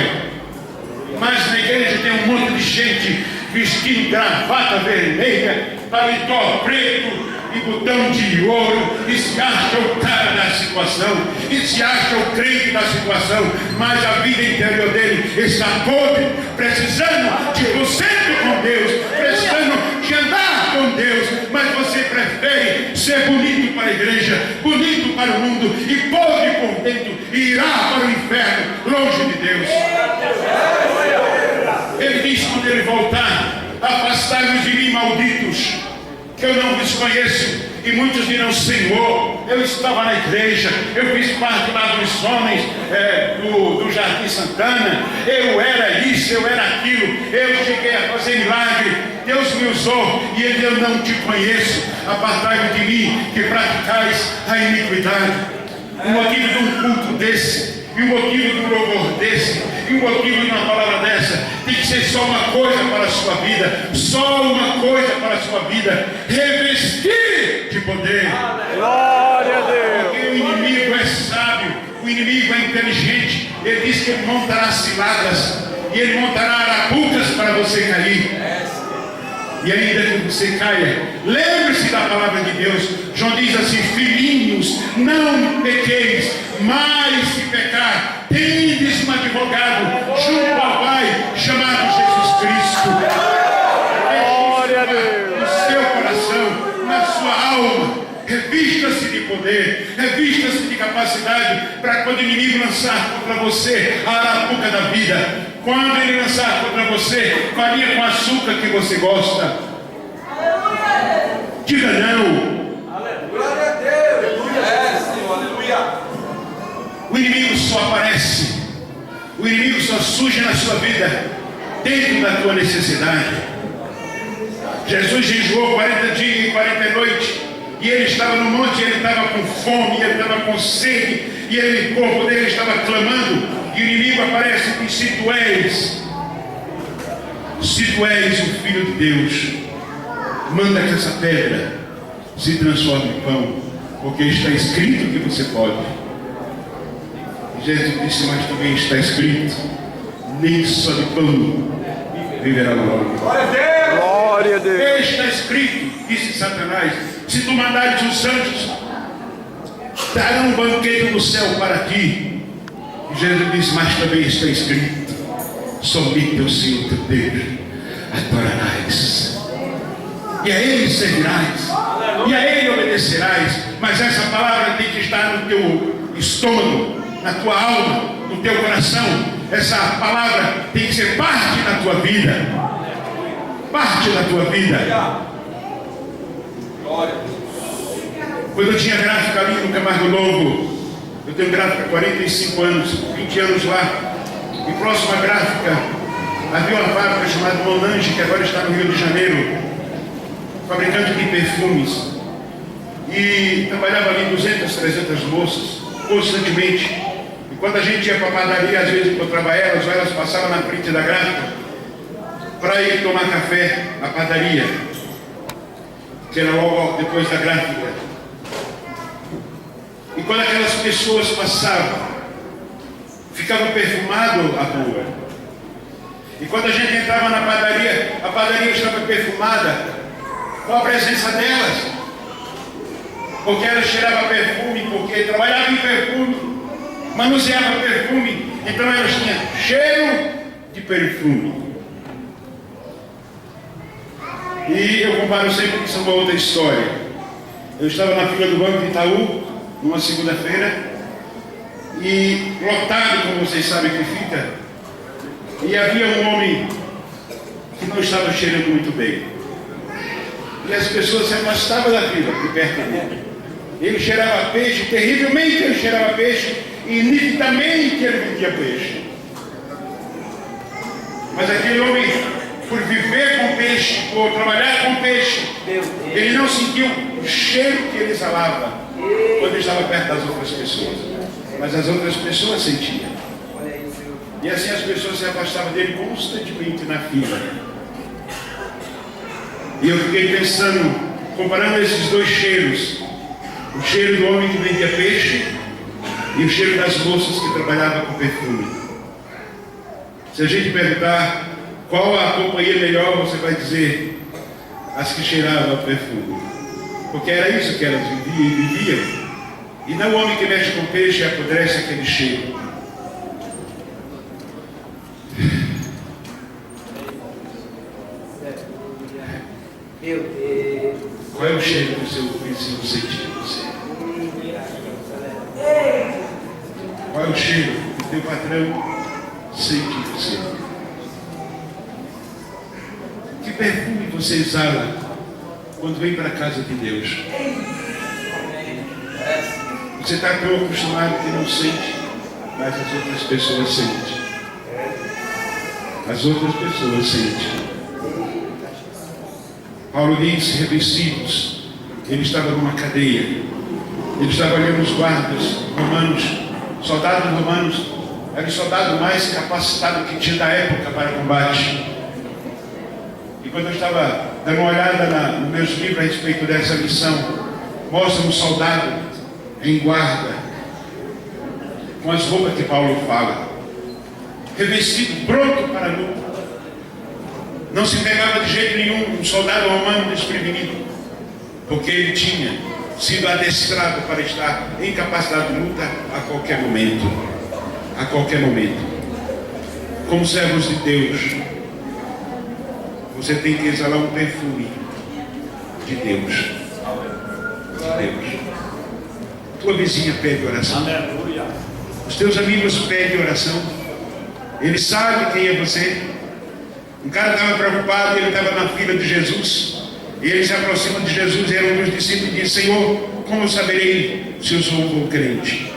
Mas na igreja tem um monte de gente vestindo gravata vermelha, paletó preto e botão de ouro, e se acha o cara da situação, e se acha o crente da situação, mas a vida interior dele está podre, precisando de você com Deus, precisando de andar com Deus, mas você prefere ser bonito para a igreja, bonito para para o mundo e podre por dentro e irá para o inferno, longe de Deus. Ele diz quando ele voltar: afastai-vos de mim, malditos, que eu não vos conheço. E muitos dirão: Senhor, eu estava na igreja, eu fiz parte lá dos homens do Jardim Santana, eu era isso, eu era aquilo, eu cheguei a fazer milagre, Deus me usou, e ele: eu não te conheço, apartai-vos de mim, que praticais a iniquidade. O motivo de um culto desse, e o motivo de um louvor desse, e o motivo de uma palavra dessa, tem que ser só uma coisa para a sua vida, só uma coisa para a sua vida: revestir de poder. Glória a Deus. Porque o inimigo é sábio, o inimigo é inteligente. Ele diz que ele montará ciladas e ele montará arapucas para você cair. E ainda que você caia, lembre-se da palavra de Deus. João diz assim: filhinhos, não pequeis, mas se pecar, tendes um advogado junto ao Pai, chamado Jesus Cristo. Glória a Deus. No seu coração, na sua alma, revista-se de poder, revista-se de capacidade, para quando o inimigo lançar contra você a arapuca da vida, quando ele lançar contra você farinha com açúcar que você gosta, diga não. Glória a Deus. Senhor, aleluia. O inimigo só aparece, o inimigo só surge na sua vida dentro da tua necessidade. Jesus jejuou 40 dias e 40 noites, e ele estava no monte, ele estava com fome, ele estava com sede, e o corpo dele estava clamando. E o inimigo aparece e diz: se tu és o Filho de Deus, manda que essa pedra se transforme em pão, porque está escrito que você pode. E Jesus disse: mas também está escrito: nem só de pão viverá o homem. Glória a Deus. Glória a Deus. Está escrito, disse Satanás: se tu mandares os anjos, darão um banquete no céu para ti. E Jesus disse: mas também está escrito: somente ao Senhor teu Deus adorarás, e a Ele servirás, e a Ele obedecerás. Mas essa palavra tem que estar no teu estômago, na tua alma, no teu coração. Essa palavra tem que ser parte da tua vida, parte da tua vida. Glória. Quando eu tinha gráfica ali no Camargo Novo, eu tenho gráfica há 45 anos, 20 anos lá, e próxima gráfica havia uma fábrica chamada Monange, que agora está no Rio de Janeiro, fabricante de perfumes, e trabalhava ali 200, 300 moças, constantemente. E quando a gente ia para a padaria, às vezes encontrava elas, ou elas passavam na frente da gráfica para ir tomar café na padaria, que era logo depois da gráfica. E quando aquelas pessoas passavam, ficava perfumado a rua. E quando a gente entrava na padaria, a padaria estava perfumada com a presença delas, porque ela cheirava perfume, porque trabalhava em perfume, manuseava perfume, então elas tinham cheiro de perfume. E eu comparo sempre que isso é uma outra história. Eu estava na fila do Banco de Itaú numa segunda-feira, e lotado, como vocês sabem que fica, e havia um homem que não estava cheirando muito bem, e as pessoas se afastavam da fila, de perto dele. Ele cheirava peixe, terrivelmente ele cheirava peixe, e nitidamente ele vendia peixe. Mas aquele homem, por viver com peixe, por trabalhar com peixe, ele não sentiu o cheiro que ele exalava quando estava perto das outras pessoas, mas as outras pessoas sentiam. E assim as pessoas se afastavam dele constantemente na fila. E eu fiquei pensando, comparando esses dois cheiros, o cheiro do homem que vendia peixe e o cheiro das moças que trabalhavam com perfume. Se a gente perguntar qual a companhia melhor, você vai dizer as que cheiravam a perfume, porque era isso que elas viviam. E não o homem que mexe com peixe e apodrece aquele cheiro. Meu Deus. Qual é o cheiro que o seu vizinho sente de você? patrão sente você. Que perfume você exala quando vem para a casa de Deus? Você está tão acostumado que não sente, mas as outras pessoas sentem. As outras pessoas sentem. Paulo diz, revestidos, ele estava numa cadeia. Ele estava olhando os guardas romanos, soldados romanos, era o soldado mais capacitado que tinha da época para combate. E quando eu estava dando uma olhada nos meus livros a respeito dessa missão, mostra um soldado em guarda, com as roupas que Paulo fala, revestido, pronto para a luta. Não se pegava de jeito nenhum um soldado romano desprevenido, porque ele tinha sido adestrado para estar em capacidade de luta a qualquer momento. A qualquer momento. Como servos de Deus, você tem que exalar um perfume de Deus. De Deus. Tua vizinha pede oração. Os teus amigos pedem oração. Eles sabem quem é você. Um cara estava preocupado, ele estava na fila de Jesus. E ele se aproxima de Jesus, e era um dos discípulos, e diz: Senhor, como eu saberei se eu sou um bom crente?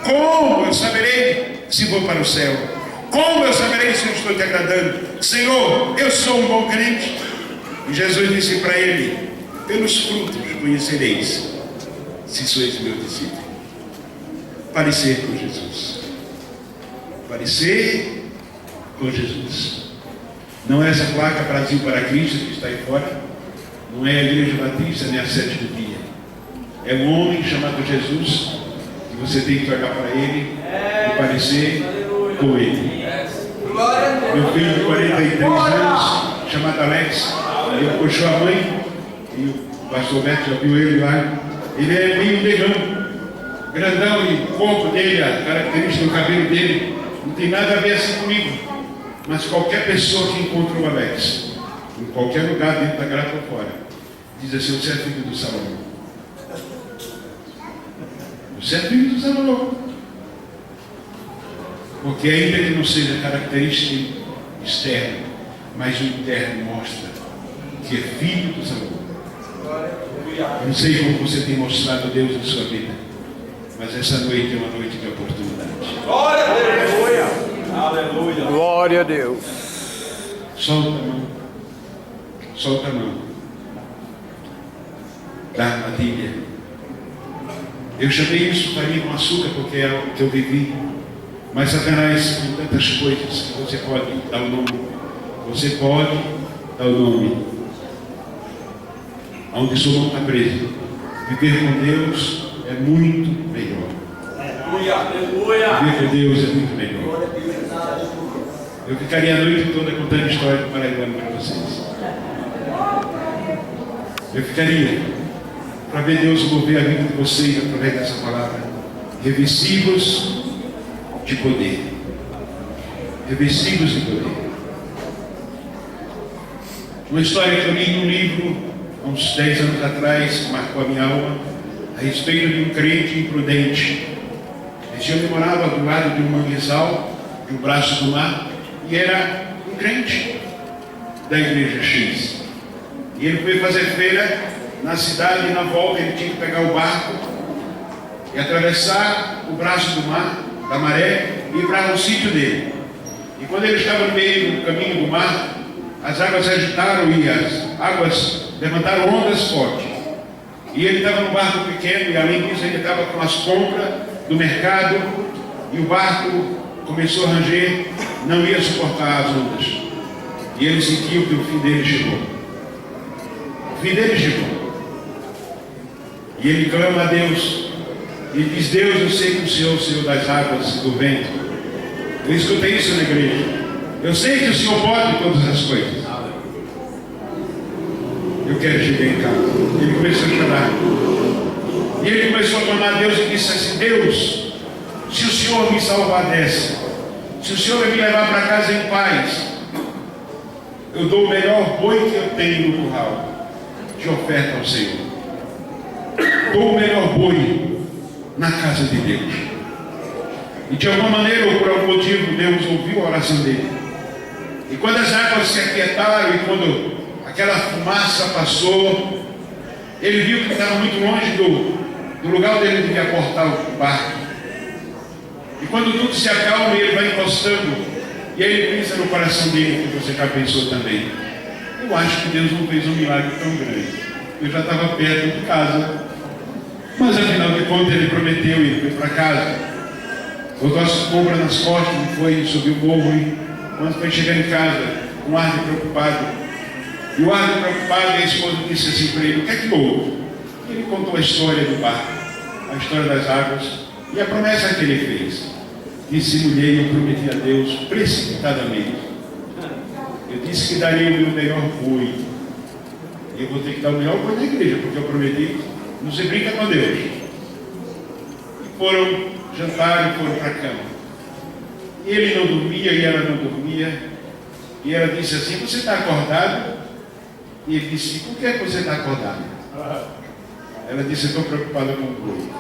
Como eu saberei se vou para o céu? Como eu saberei se eu estou te agradando? Senhor, eu sou um bom crente. E Jesus disse para ele: pelos frutos conhecereis se sois meu discípulo. Parecer com Jesus. Parecer com Jesus. Não é essa placa Brasil para Cristo que está aí fora. Não é a Igreja Batista nem a Sétimo Dia. É um homem chamado Jesus, que você tem que olhar para ele e parecer com ele. Meu filho de 43 anos, chamado Alex, ele puxou a mãe, e o pastor Beto já viu ele lá. Ele é meio negão, grandão, e o corpo dele, a característica do cabelo dele, não tem nada a ver assim comigo. Mas qualquer pessoa que encontra o Alex, em qualquer lugar dentro da grade ou fora, diz assim: você é filho do Salomão. Você é filho do Salomão. Porque ainda que não seja característica externa, mas o interno mostra que é filho do Salomão. Eu não sei como você tem mostrado a Deus em sua vida, mas essa noite é uma noite de oportunidade. Glória a Deus. Aleluia. Glória a Deus. Solta a mão. Solta a mão da armadilha. Eu chamei isso farinha com açúcar porque é o que eu vivi. Mas Satanás tem tantas coisas que você pode dar o nome. Você pode dar o nome. Onde sua mão está presa. Viver com Deus é muito melhor. Aleluia. Aleluia. Viver com Deus é muito melhor. Eu ficaria a noite toda contando história do Paraibano para vocês. Eu ficaria para ver Deus mover a vida de vocês através dessa palavra. Revestidos de poder. Revestidos de poder. Uma história que eu li num livro há uns 10 anos atrás, que marcou a minha alma, a respeito de um crente imprudente. Esse homem morava do lado de um manguezal, de um braço do mar, e era um crente da igreja X. E ele foi fazer feira na cidade, e na volta ele tinha que pegar o barco e atravessar o braço do mar, da maré, e ir para o sítio dele. E quando ele estava no meio do caminho do mar, as águas se agitaram e as águas levantaram ondas fortes. E ele estava no barco pequeno, e além disso ele estava com as compras do mercado, e o barco começou a ranger, não ia suportar as ondas. E ele sentiu que o fim dele chegou. O fim dele chegou. E ele clama a Deus, e diz: Deus, eu sei que o Senhor é o Senhor das águas e do vento. Eu escutei isso na igreja. Eu sei que o Senhor pode todas as coisas. Eu quero chegar em casa. Ele começou a chorar. E ele começou a clamar a Deus e disse assim: Deus, se o Senhor me salvar dessa, se o Senhor vai me levar para casa em paz, eu dou o melhor boi que eu tenho no curral de oferta ao Senhor. Dou o melhor boi na casa de Deus. E de alguma maneira ou por algum motivo Deus ouviu a oração dele. E quando as águas se aquietaram e quando aquela fumaça passou, ele viu que estava muito longe do lugar onde ele devia aportar o barco. E quando tudo se acalma, ele vai encostando, e aí ele pensa no coração dele, que você já pensou também. Eu acho que Deus não fez um milagre tão grande. Eu já estava perto de casa. Mas afinal de contas ele prometeu ir, foi para casa. Botou as compras nas costas, foi, subiu o morro e quando foi chegar em casa, um ar de preocupado. E o ar de preocupado, a esposa disse assim para ele: o que é que houve? Ele contou a história do barco, a história das águas e a promessa que ele fez. Disse: mulher, eu prometi a Deus precipitadamente. Eu disse que daria o meu melhor boi. E eu vou ter que dar o melhor boi na igreja, porque eu prometi. Não se brinca com Deus. E foram jantar e foram para a cama. E ele não dormia e ela não dormia. E ela disse assim: você está acordado? E ele disse: por que você está acordado? Ela disse: estou preocupada com o boi.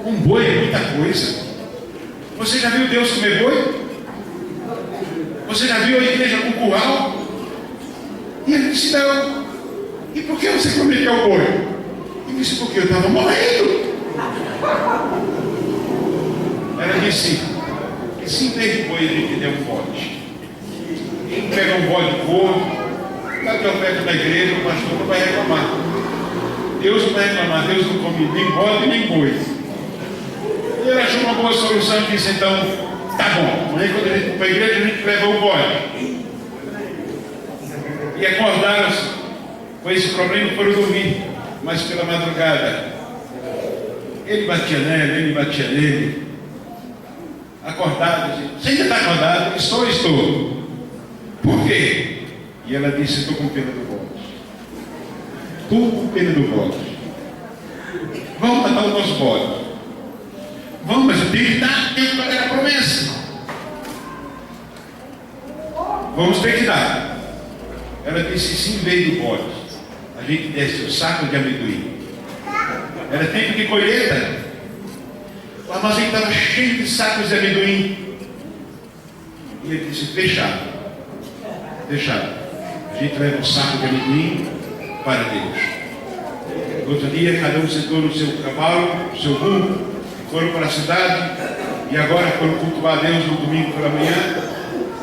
Um boi é muita coisa. Você já viu Deus comer boi? Você já viu a igreja com curral? E ele disse: não. E por que você prometeu o boi? Ele disse: porque eu estava morrendo. Ela disse: e se em vez de boi ele me der um bode? Ele pega um bode de couro, está aqui perto da igreja, o pastor não vai reclamar. Deus não vai reclamar, Deus não come nem bode nem boi. E ele achou uma boa solução e disse: então, tá bom, amanhã quando a gente for para a igreja a gente leva o bode. E acordaram-se com esse problema, foram dormir, mas pela madrugada ele batia nele, acordado, dizia: você ainda está acordado? Estou. Por quê? E ela disse: estou com pena do bode. Estou com pena do bode. Vamos matar o nosso bode. Vamos, mas eu tenho que dar, tenho que pagar a promessa. Vamos ter que dar. Ela disse: se em vez do bode a gente desse o saco de amendoim. Era tempo de colheita. O armazém estava cheio de sacos de amendoim. E ele disse: fechado. A gente leva um saco de amendoim para Deus. No outro dia, cada um sentou no seu cavalo, no seu burro, foram para a cidade. E agora foram cultuar a Deus no domingo pela manhã.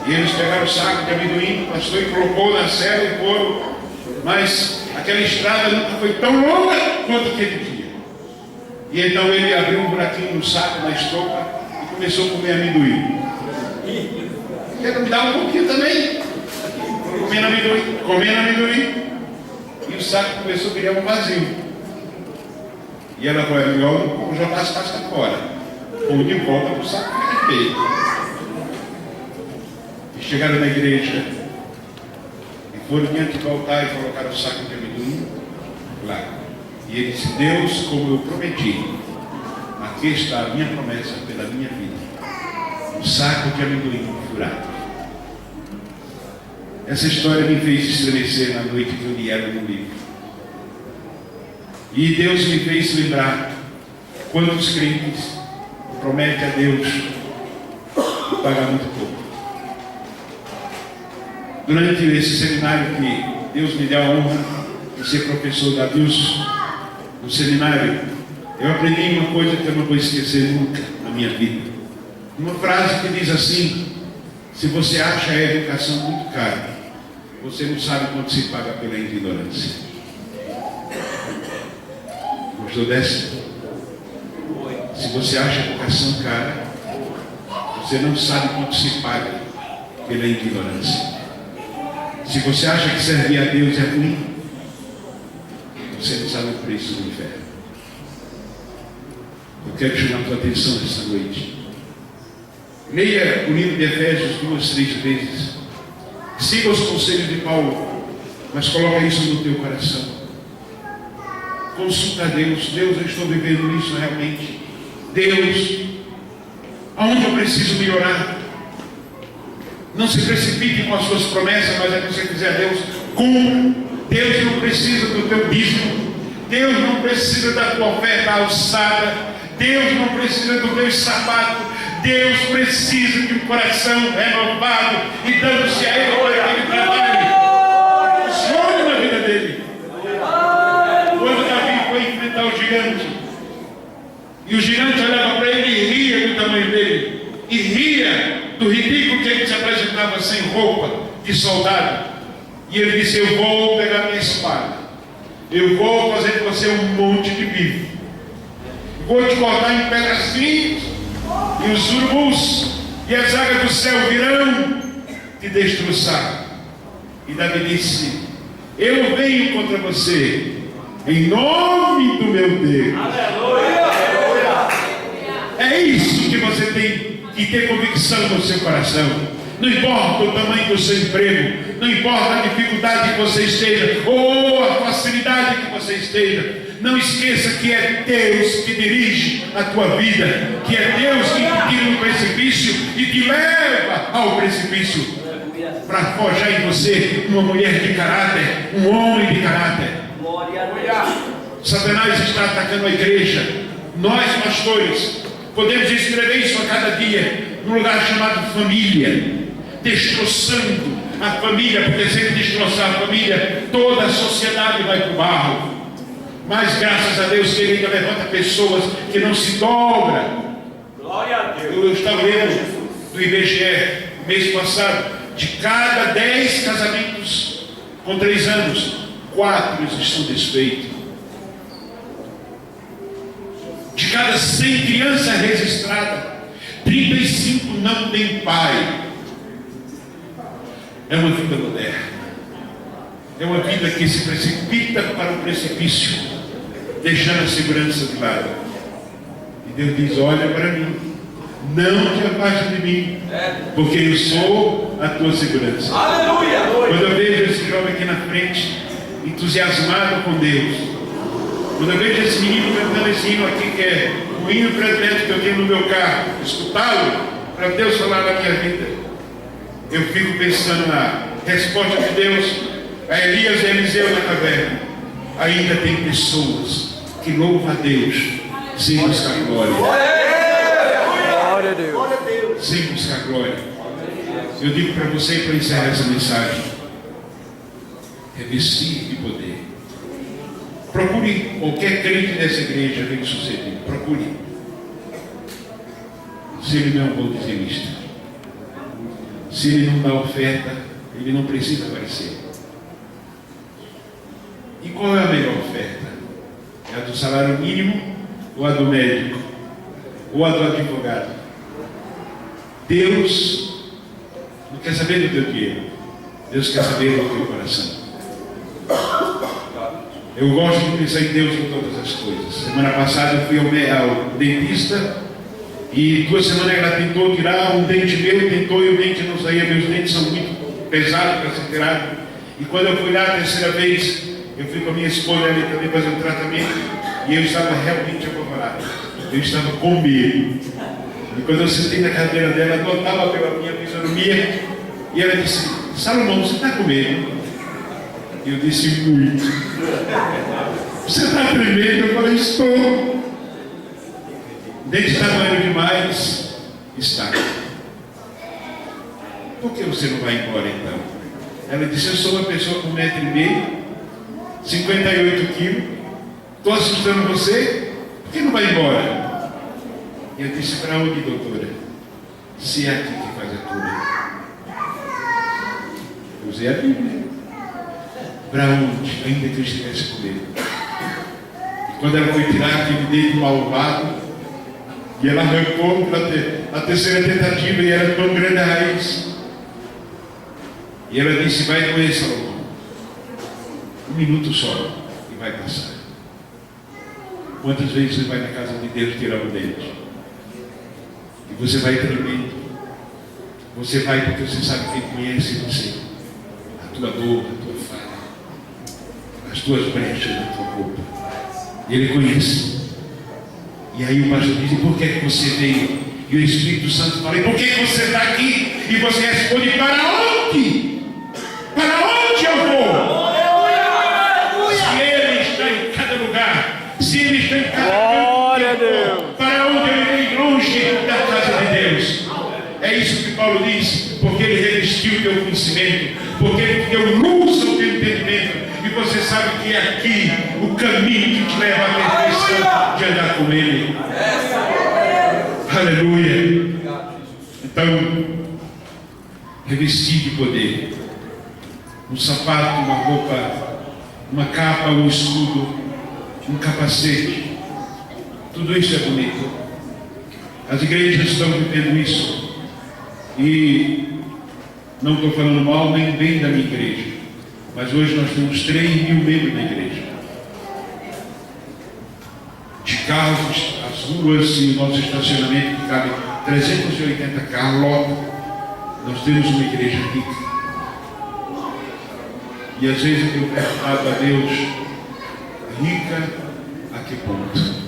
E eles pegaram o saco de amendoim, o pastor colocou na cela e foram. Mas aquela estrada nunca foi tão longa quanto aquele dia. E então ele abriu um buraquinho no saco, na estopa, e começou a comer amendoim. E ela me dava um pouquinho também. Comendo amendoim. E o saco começou a virar um vazio. E ela falou: é melhor jogar as cascas fora. Ou de volta para o saco que ele fez. E chegaram na igreja. Foram diante do altar e colocaram o saco de amendoim lá. E ele disse: Deus, como eu prometi, aqui está a minha promessa pela minha vida. Um saco de amendoim furado. Essa história me fez estremecer na noite que eu li ela no livro. E Deus me fez lembrar quantos crentes prometem a Deus pagar muito pouco. Durante esse seminário que Deus me deu a honra de ser professor da Deus no seminário, eu aprendi uma coisa que eu não vou esquecer nunca na minha vida. Uma frase que diz assim: se você acha a educação muito cara, você não sabe quanto se paga pela ignorância. Gostou dessa? Se você acha a educação cara, você não sabe quanto se paga pela ignorância. Se você acha que servir a Deus é ruim, você não sabe o preço do inferno. Eu quero chamar a tua atenção esta noite. Leia o livro de Efésios 2, 3 vezes. Siga os conselhos de Paulo, mas coloca isso no teu coração. Consulta a Deus. Deus, eu estou vivendo isso realmente. Deus, aonde eu preciso melhorar? Não se precipite com as suas promessas, mas é que você quiser, Deus, cumpra. Deus não precisa do teu dízimo. Deus não precisa da tua oferta alçada. Deus não precisa do teu sapato. Deus precisa de um coração renovado e dando-se a Ele para que Ele trabalhe. Funcione na vida dele. Quando Davi foi enfrentar o gigante, e o gigante olhava para ele e ria do tamanho dele, e ria do ridículo que ele se apresentava sem roupa de soldado, e ele disse: eu vou pegar minha espada, eu vou fazer de você um monte de bife, vou te cortar em pedacinhos, e os urubus e as águias do céu virão te destroçar. E Davi disse: eu venho contra você em nome do meu Deus. Aleluia. É isso que você tem que ter convicção no seu coração. Não importa o tamanho do seu emprego, não importa a dificuldade que você esteja, ou a facilidade que você esteja, não esqueça que é Deus que dirige a tua vida, que é Deus que te tira do precipício e te leva ao precipício, para forjar em você uma mulher de caráter, um homem de caráter. Satanás está atacando a igreja. Nós, pastores, podemos escrever isso a cada dia num lugar chamado família, destroçando a família, porque se ele destroçar a família, toda a sociedade vai para o barro. Mas graças a Deus que Ele ainda levanta pessoas que não se dobram. Glória a Deus. Eu estava lendo do IBGE mês passado, de cada 10 casamentos com 3 anos, 4 estão desfeitos. De cada 100 crianças registradas, 35 não têm pai. É uma vida moderna. É uma vida que se precipita para o precipício, deixando a segurança de lado. E Deus diz: olha para mim, não te afaste de mim, porque eu sou a tua segurança. Aleluia. Quando eu vejo esse jovem aqui na frente, entusiasmado com Deus, quando eu vejo esse menino cantando esse hino aqui, que é o hino predileto que eu tenho no meu carro, escutá-lo, para Deus falar na minha vida, eu fico pensando na resposta de Deus a Elias e Eliseu na caverna. Ainda tem pessoas que louvam a Deus sem buscar glória. Glória a Deus. Sem buscar glória. Eu digo para você, para encerrar essa mensagem, revestir de poder. Procure qualquer crente dessa igreja bem sucedido. Procure. Se ele não é um bom dizimista, se ele não dá oferta, ele não precisa aparecer. E qual é a melhor oferta? É a do salário mínimo, ou a do médico, ou a do advogado? Deus não quer saber do teu dinheiro, Deus quer saber do teu coração. Eu gosto de pensar em Deus em todas as coisas. Semana passada eu fui ao dentista e 2 semanas ela tentou tirar um dente meu, tentou e o dente não saía. Meus dentes são muito pesados para ser tirado. E quando eu fui lá a 3ª vez, eu fui com a minha esposa ali também fazer um tratamento e eu estava realmente apavorado. Eu estava com medo. E quando eu sentei na cadeira dela, notava pela minha fisionomia e ela disse: Salomão, você está com medo? E eu disse: muito. Você está tremendo? Eu falei: estou. O dente está doendo demais. Está. Por que você não vai embora então? Ela disse: eu sou uma pessoa com 1,5 metros, 58 quilos. Estou assustando você? Por que não vai embora? E eu disse: para onde, doutora? Se é aqui que faz a cura. Eu usei a Bíblia. Para onde? Ainda que eu estivesse com ele. E quando ela foi tirar aquele dedo malvado, e ela arrancou a 3ª tentativa, e era tão grande a raiz. E ela disse: vai doer, Salomão. 1 minuto só, e vai passar. Quantas vezes você vai na casa de Deus tirar o dente? E você vai tremendo. Você vai porque você sabe que Ele conhece você. A tua dor, a tua falha, as tuas brechas na tua roupa. Ele conhece. E aí o pastor diz: e por que você veio? E o Espírito Santo fala: e por que você está aqui? E você responde: para onde? Para onde eu vou? Se Ele está em cada lugar, se Ele está em cada Glória a canto, Deus. para Paulo diz, porque ele revestiu o teu conhecimento, porque ele te deu luz ao teu entendimento, e você sabe que é aqui o caminho que te leva à perfeição de andar com ele. Aleluia. Então, revestir de poder, um sapato, uma roupa, uma capa, um escudo, um capacete, tudo isso é bonito. As igrejas estão vivendo isso, e não estou falando mal nem bem da minha igreja, mas hoje nós temos 3.000 membros na igreja, de carros, as ruas e o nosso estacionamento que cabe 380 carros, logo nós temos uma igreja rica. E às vezes eu tenho perguntado a Deus, rica a que ponto?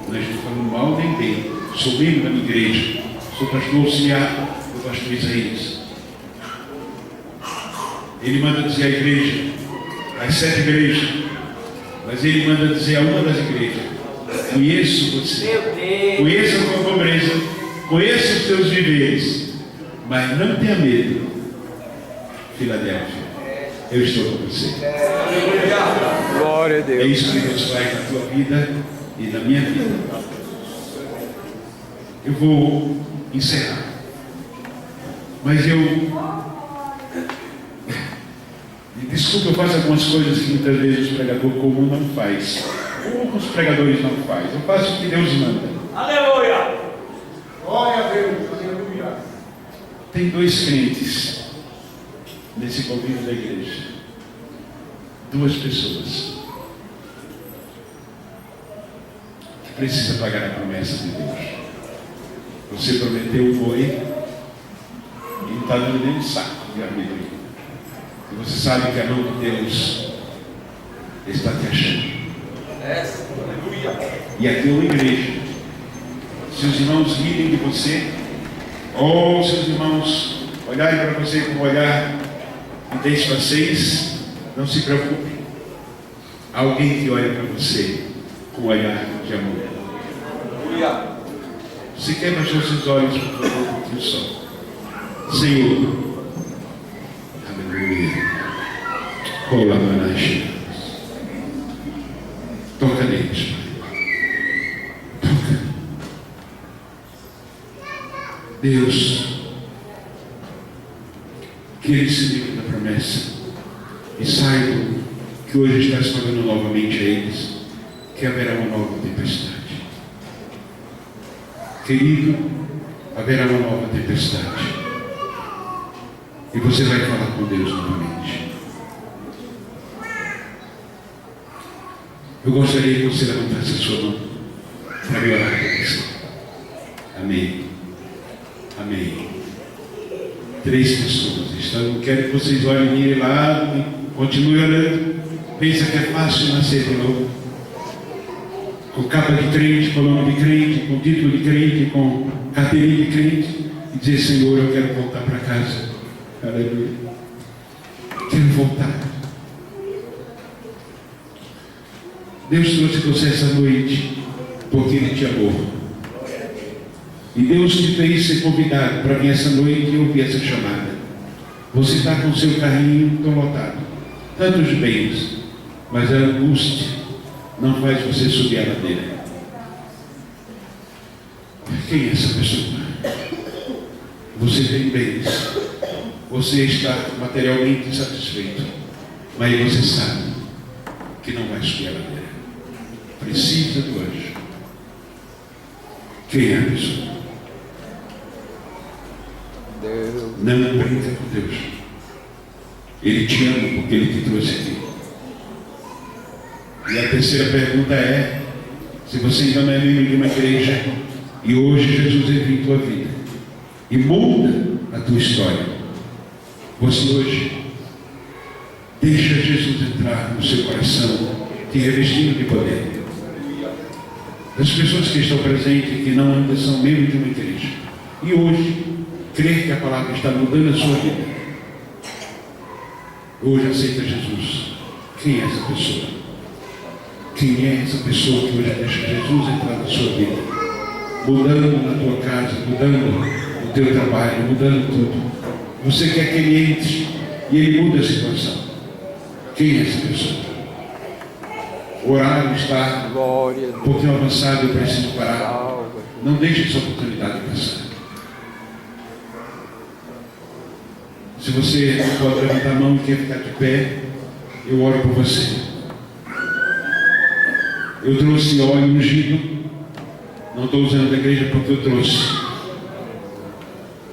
Não estou falando mal nem bem, sou membro da minha igreja, sou pastor auxiliar do pastor Isaías. Ele manda dizer à igreja, às 7 igrejas, mas ele manda dizer a uma das igrejas: conheço você, conheço a tua pobreza, conheço os teus viveres, mas não tenha medo, Filadélfia, eu estou com você. Glória a Deus. É isso que Deus faz na tua vida e na minha vida. Eu vou encerrar, mas desculpa, eu faço algumas coisas que muitas vezes o pregador comum não faz, ou os pregadores não fazem. Eu faço o que Deus manda. Aleluia! Glória a Deus, aleluia. Tem 2 crentes nesse convívio da igreja, 2 pessoas que precisam pagar a promessa de Deus. Você prometeu um boi e não está dando nem um saco de amendoim. E você sabe que a mão de Deus está te achando. E aqui é uma igreja. Se os irmãos rirem de você, ou se os irmãos olharem para você com um olhar de desfacez, não se preocupe. Há alguém que olha para você com um olhar de amor. Você quer baixar os seus olhos, por favor, um pouquinho só. Senhor, aleluia. Cola manachas. Toca neles, Pai. Toca. Deus, que eles se livrem da promessa e saibam que hoje estás falando novamente a eles que haverá uma nova tempestade. Querido, haverá uma nova tempestade. E você vai falar com Deus novamente. Eu gostaria que você levantasse a sua mão para me orar por você. Amém. Amém. 3 pessoas estão. Eu quero que vocês olhem e lá e continuem orando. Pensa que é fácil nascer de novo. Com capa de crente, com nome de crente, com título de crente, com carteirinha de crente, e dizer: Senhor, eu quero voltar para casa. Aleluia. Quero voltar. Deus trouxe você essa noite porque Ele te amou. E Deus te fez ser convidado para vir essa noite e ouvir essa chamada. Você está com o seu carrinho tão lotado, tantos bens, mas a angústia não faz você subir a ladeira. Quem é essa pessoa? Você tem bens, você está materialmente satisfeito, mas você sabe que não vai subir a ladeira. Precisa do anjo. Quem é a pessoa? Deus. Não brinca com Deus. Ele te ama porque Ele te trouxe aqui. E a terceira pergunta é: se você ainda não é membro de uma igreja e hoje Jesus entra em tua vida e muda a tua história, você hoje deixa Jesus entrar no seu coração, te revestindo de poder. Das pessoas que estão presentes e que não ainda são membros de uma igreja e hoje crer que a palavra está mudando a sua vida, hoje aceita Jesus. Quem é essa pessoa? Quem é essa pessoa que hoje deixa Jesus entrar na sua vida, mudando na tua casa, mudando no teu trabalho, mudando tudo. Você quer que ele entre e ele muda a situação. Quem é essa pessoa? O horário está Glória a um Deus. pouquinho avançado, eu preciso parar. Salva. Não deixe essa oportunidade passar. Se você não pode levantar a mão e quer ficar de pé, eu oro por você. Eu trouxe óleo ungido. Não estou usando da igreja porque eu trouxe.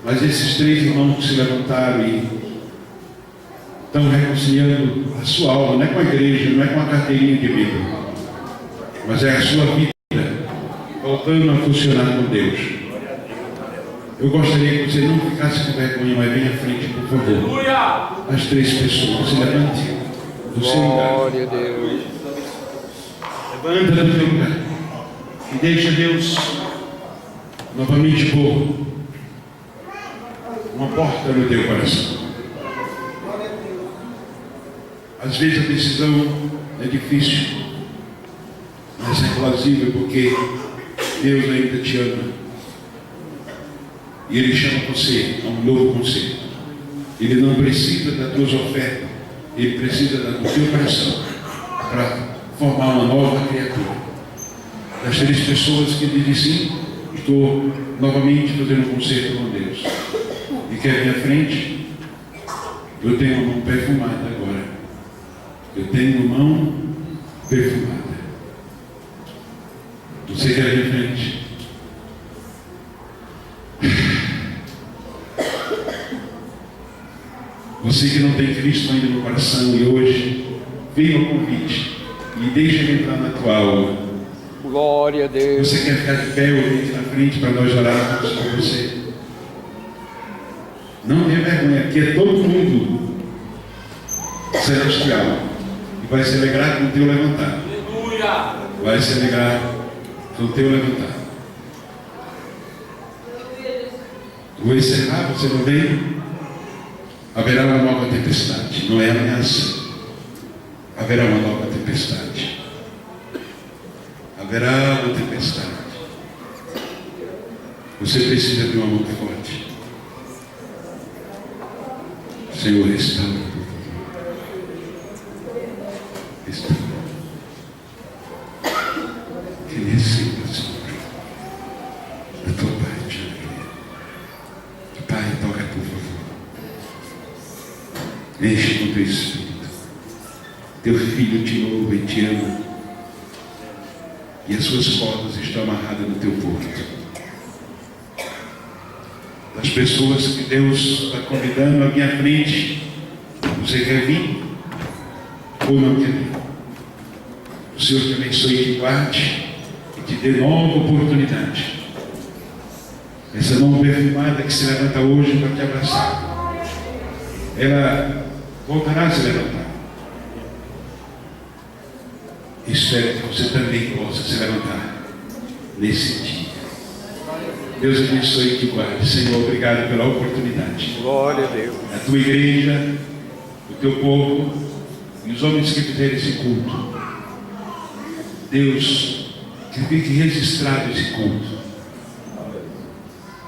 Mas esses 3 irmãos que se levantaram e estão reconciliando a sua alma, não é com a igreja, não é com a carteirinha de Bíblia, mas é a sua vida voltando a funcionar com Deus. Eu gostaria que você não ficasse com vergonha, mas venha à frente, por favor. Aleluia! As 3 pessoas, se levante do seu lugar. Glória a Deus. Levanta do teu lugar e deixa Deus novamente pôr uma porta no teu coração. Às vezes a decisão é difícil, mas é plausível porque Deus ainda te ama. E Ele chama você a um novo conceito. Ele não precisa das tuas ofertas, Ele precisa do teu coração para formar uma nova criatura. Das 3 pessoas que dizem sim, estou novamente fazendo um concerto com Deus. E quer vir à frente? Eu tenho uma mão perfumada agora. Eu tenho uma mão perfumada. Você quer vir à frente? Você que não tem Cristo ainda no coração e hoje veio ao convite e deixa ele entrar na tua alma. Glória a Deus. Você quer ficar de pé ou aqui na frente para nós orarmos por você? Não tenha vergonha, aqui é todo mundo celestial e vai se alegrar com o teu levantar. Aleluia! Vai se alegrar com o teu levantar. Vou encerrar, você não vem? Haverá uma nova tempestade, não é ameaça. Haverá uma nova tempestade. Haverá uma tempestade. Você precisa de uma mão forte. Senhor, restaura. Restaura. Que Ele receba, Senhor, da tua parte. Pai, toca, por favor. Enche com teu Espírito. Teu filho te louva e te ama. E as suas cordas estão amarradas no teu porto. Das pessoas que Deus está convidando à minha frente, você quer vir ou não quer vir? O Senhor te abençoe e te guarde e te dê nova oportunidade. Essa mão perfumada que se levanta hoje para te abraçar, ela voltará a se levantar. Espero que você também possa se levantar nesse dia. Deus abençoe e te guarde. Senhor, obrigado pela oportunidade. Glória a Deus. A tua igreja, o teu povo e os homens que fizeram esse culto. Deus, que fique registrado esse culto.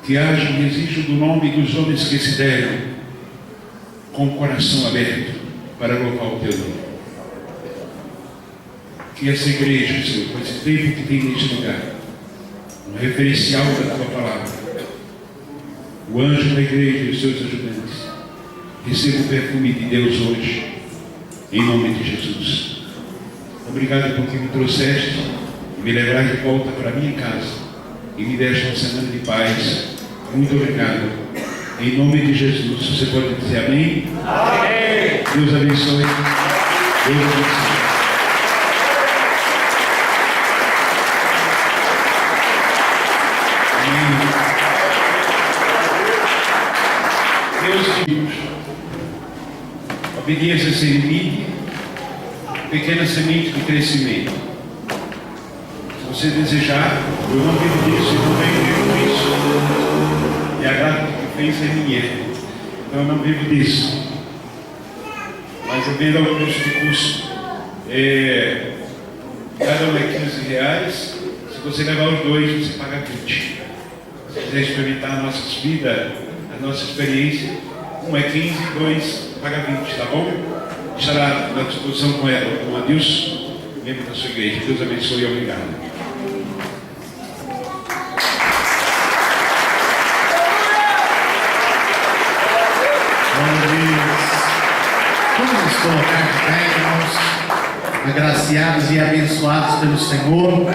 Que haja um registro do nome dos homens que se deram com o coração aberto para louvar o teu nome. Que essa igreja, Senhor, com esse tempo que tem neste lugar, um referencial da tua palavra, o anjo da igreja e os seus ajudantes, receba o perfume de Deus hoje, em nome de Jesus. Obrigado porque me trouxeste e me levaste de volta para a minha casa e me deste uma semana de paz. Muito obrigado. Em nome de Jesus, você pode dizer amém? Amém! Deus abençoe. Deus abençoe. Meus filhos, obediência sem limite, pequena semente de crescimento. Se você desejar, eu não vivo disso, eu não venho disso. E a graça que fez é minha. Então eu não vivo disso. Mas eu vendo ao custo de custo. Cada um é R$15. Se você levar os 2, você paga 20. Se quiser experimentar a nossa vida, a nossa experiência, 1 é 15, 2 paga 20, tá bom? Estará à disposição com a Deus, membro da sua igreja. Deus abençoe e obrigado. Vamos colocar de pé, irmãos, agraciados e abençoados pelo Senhor.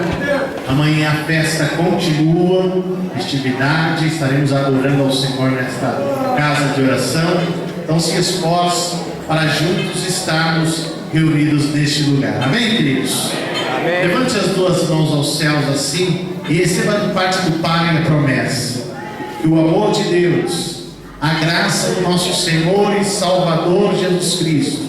Amanhã a festa continua, festividade, estaremos adorando ao Senhor nesta casa de oração. Então se esforce para juntos estarmos reunidos neste lugar. Amém, queridos? Amém. Levante as duas mãos aos céus assim e receba de parte do Pai a promessa que o amor de Deus, a graça do nosso Senhor e Salvador Jesus Cristo,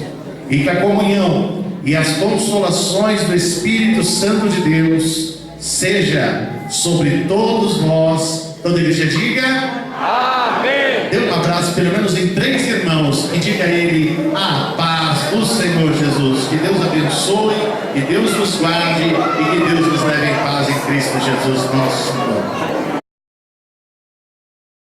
e que a comunhão e as consolações do Espírito Santo de Deus seja sobre todos nós. Toda a igreja diga amém. Dê um abraço pelo menos em 3 irmãos e diga a ele a paz do Senhor Jesus. Que Deus abençoe, que Deus nos guarde e que Deus nos leve em paz em Cristo Jesus nosso Senhor.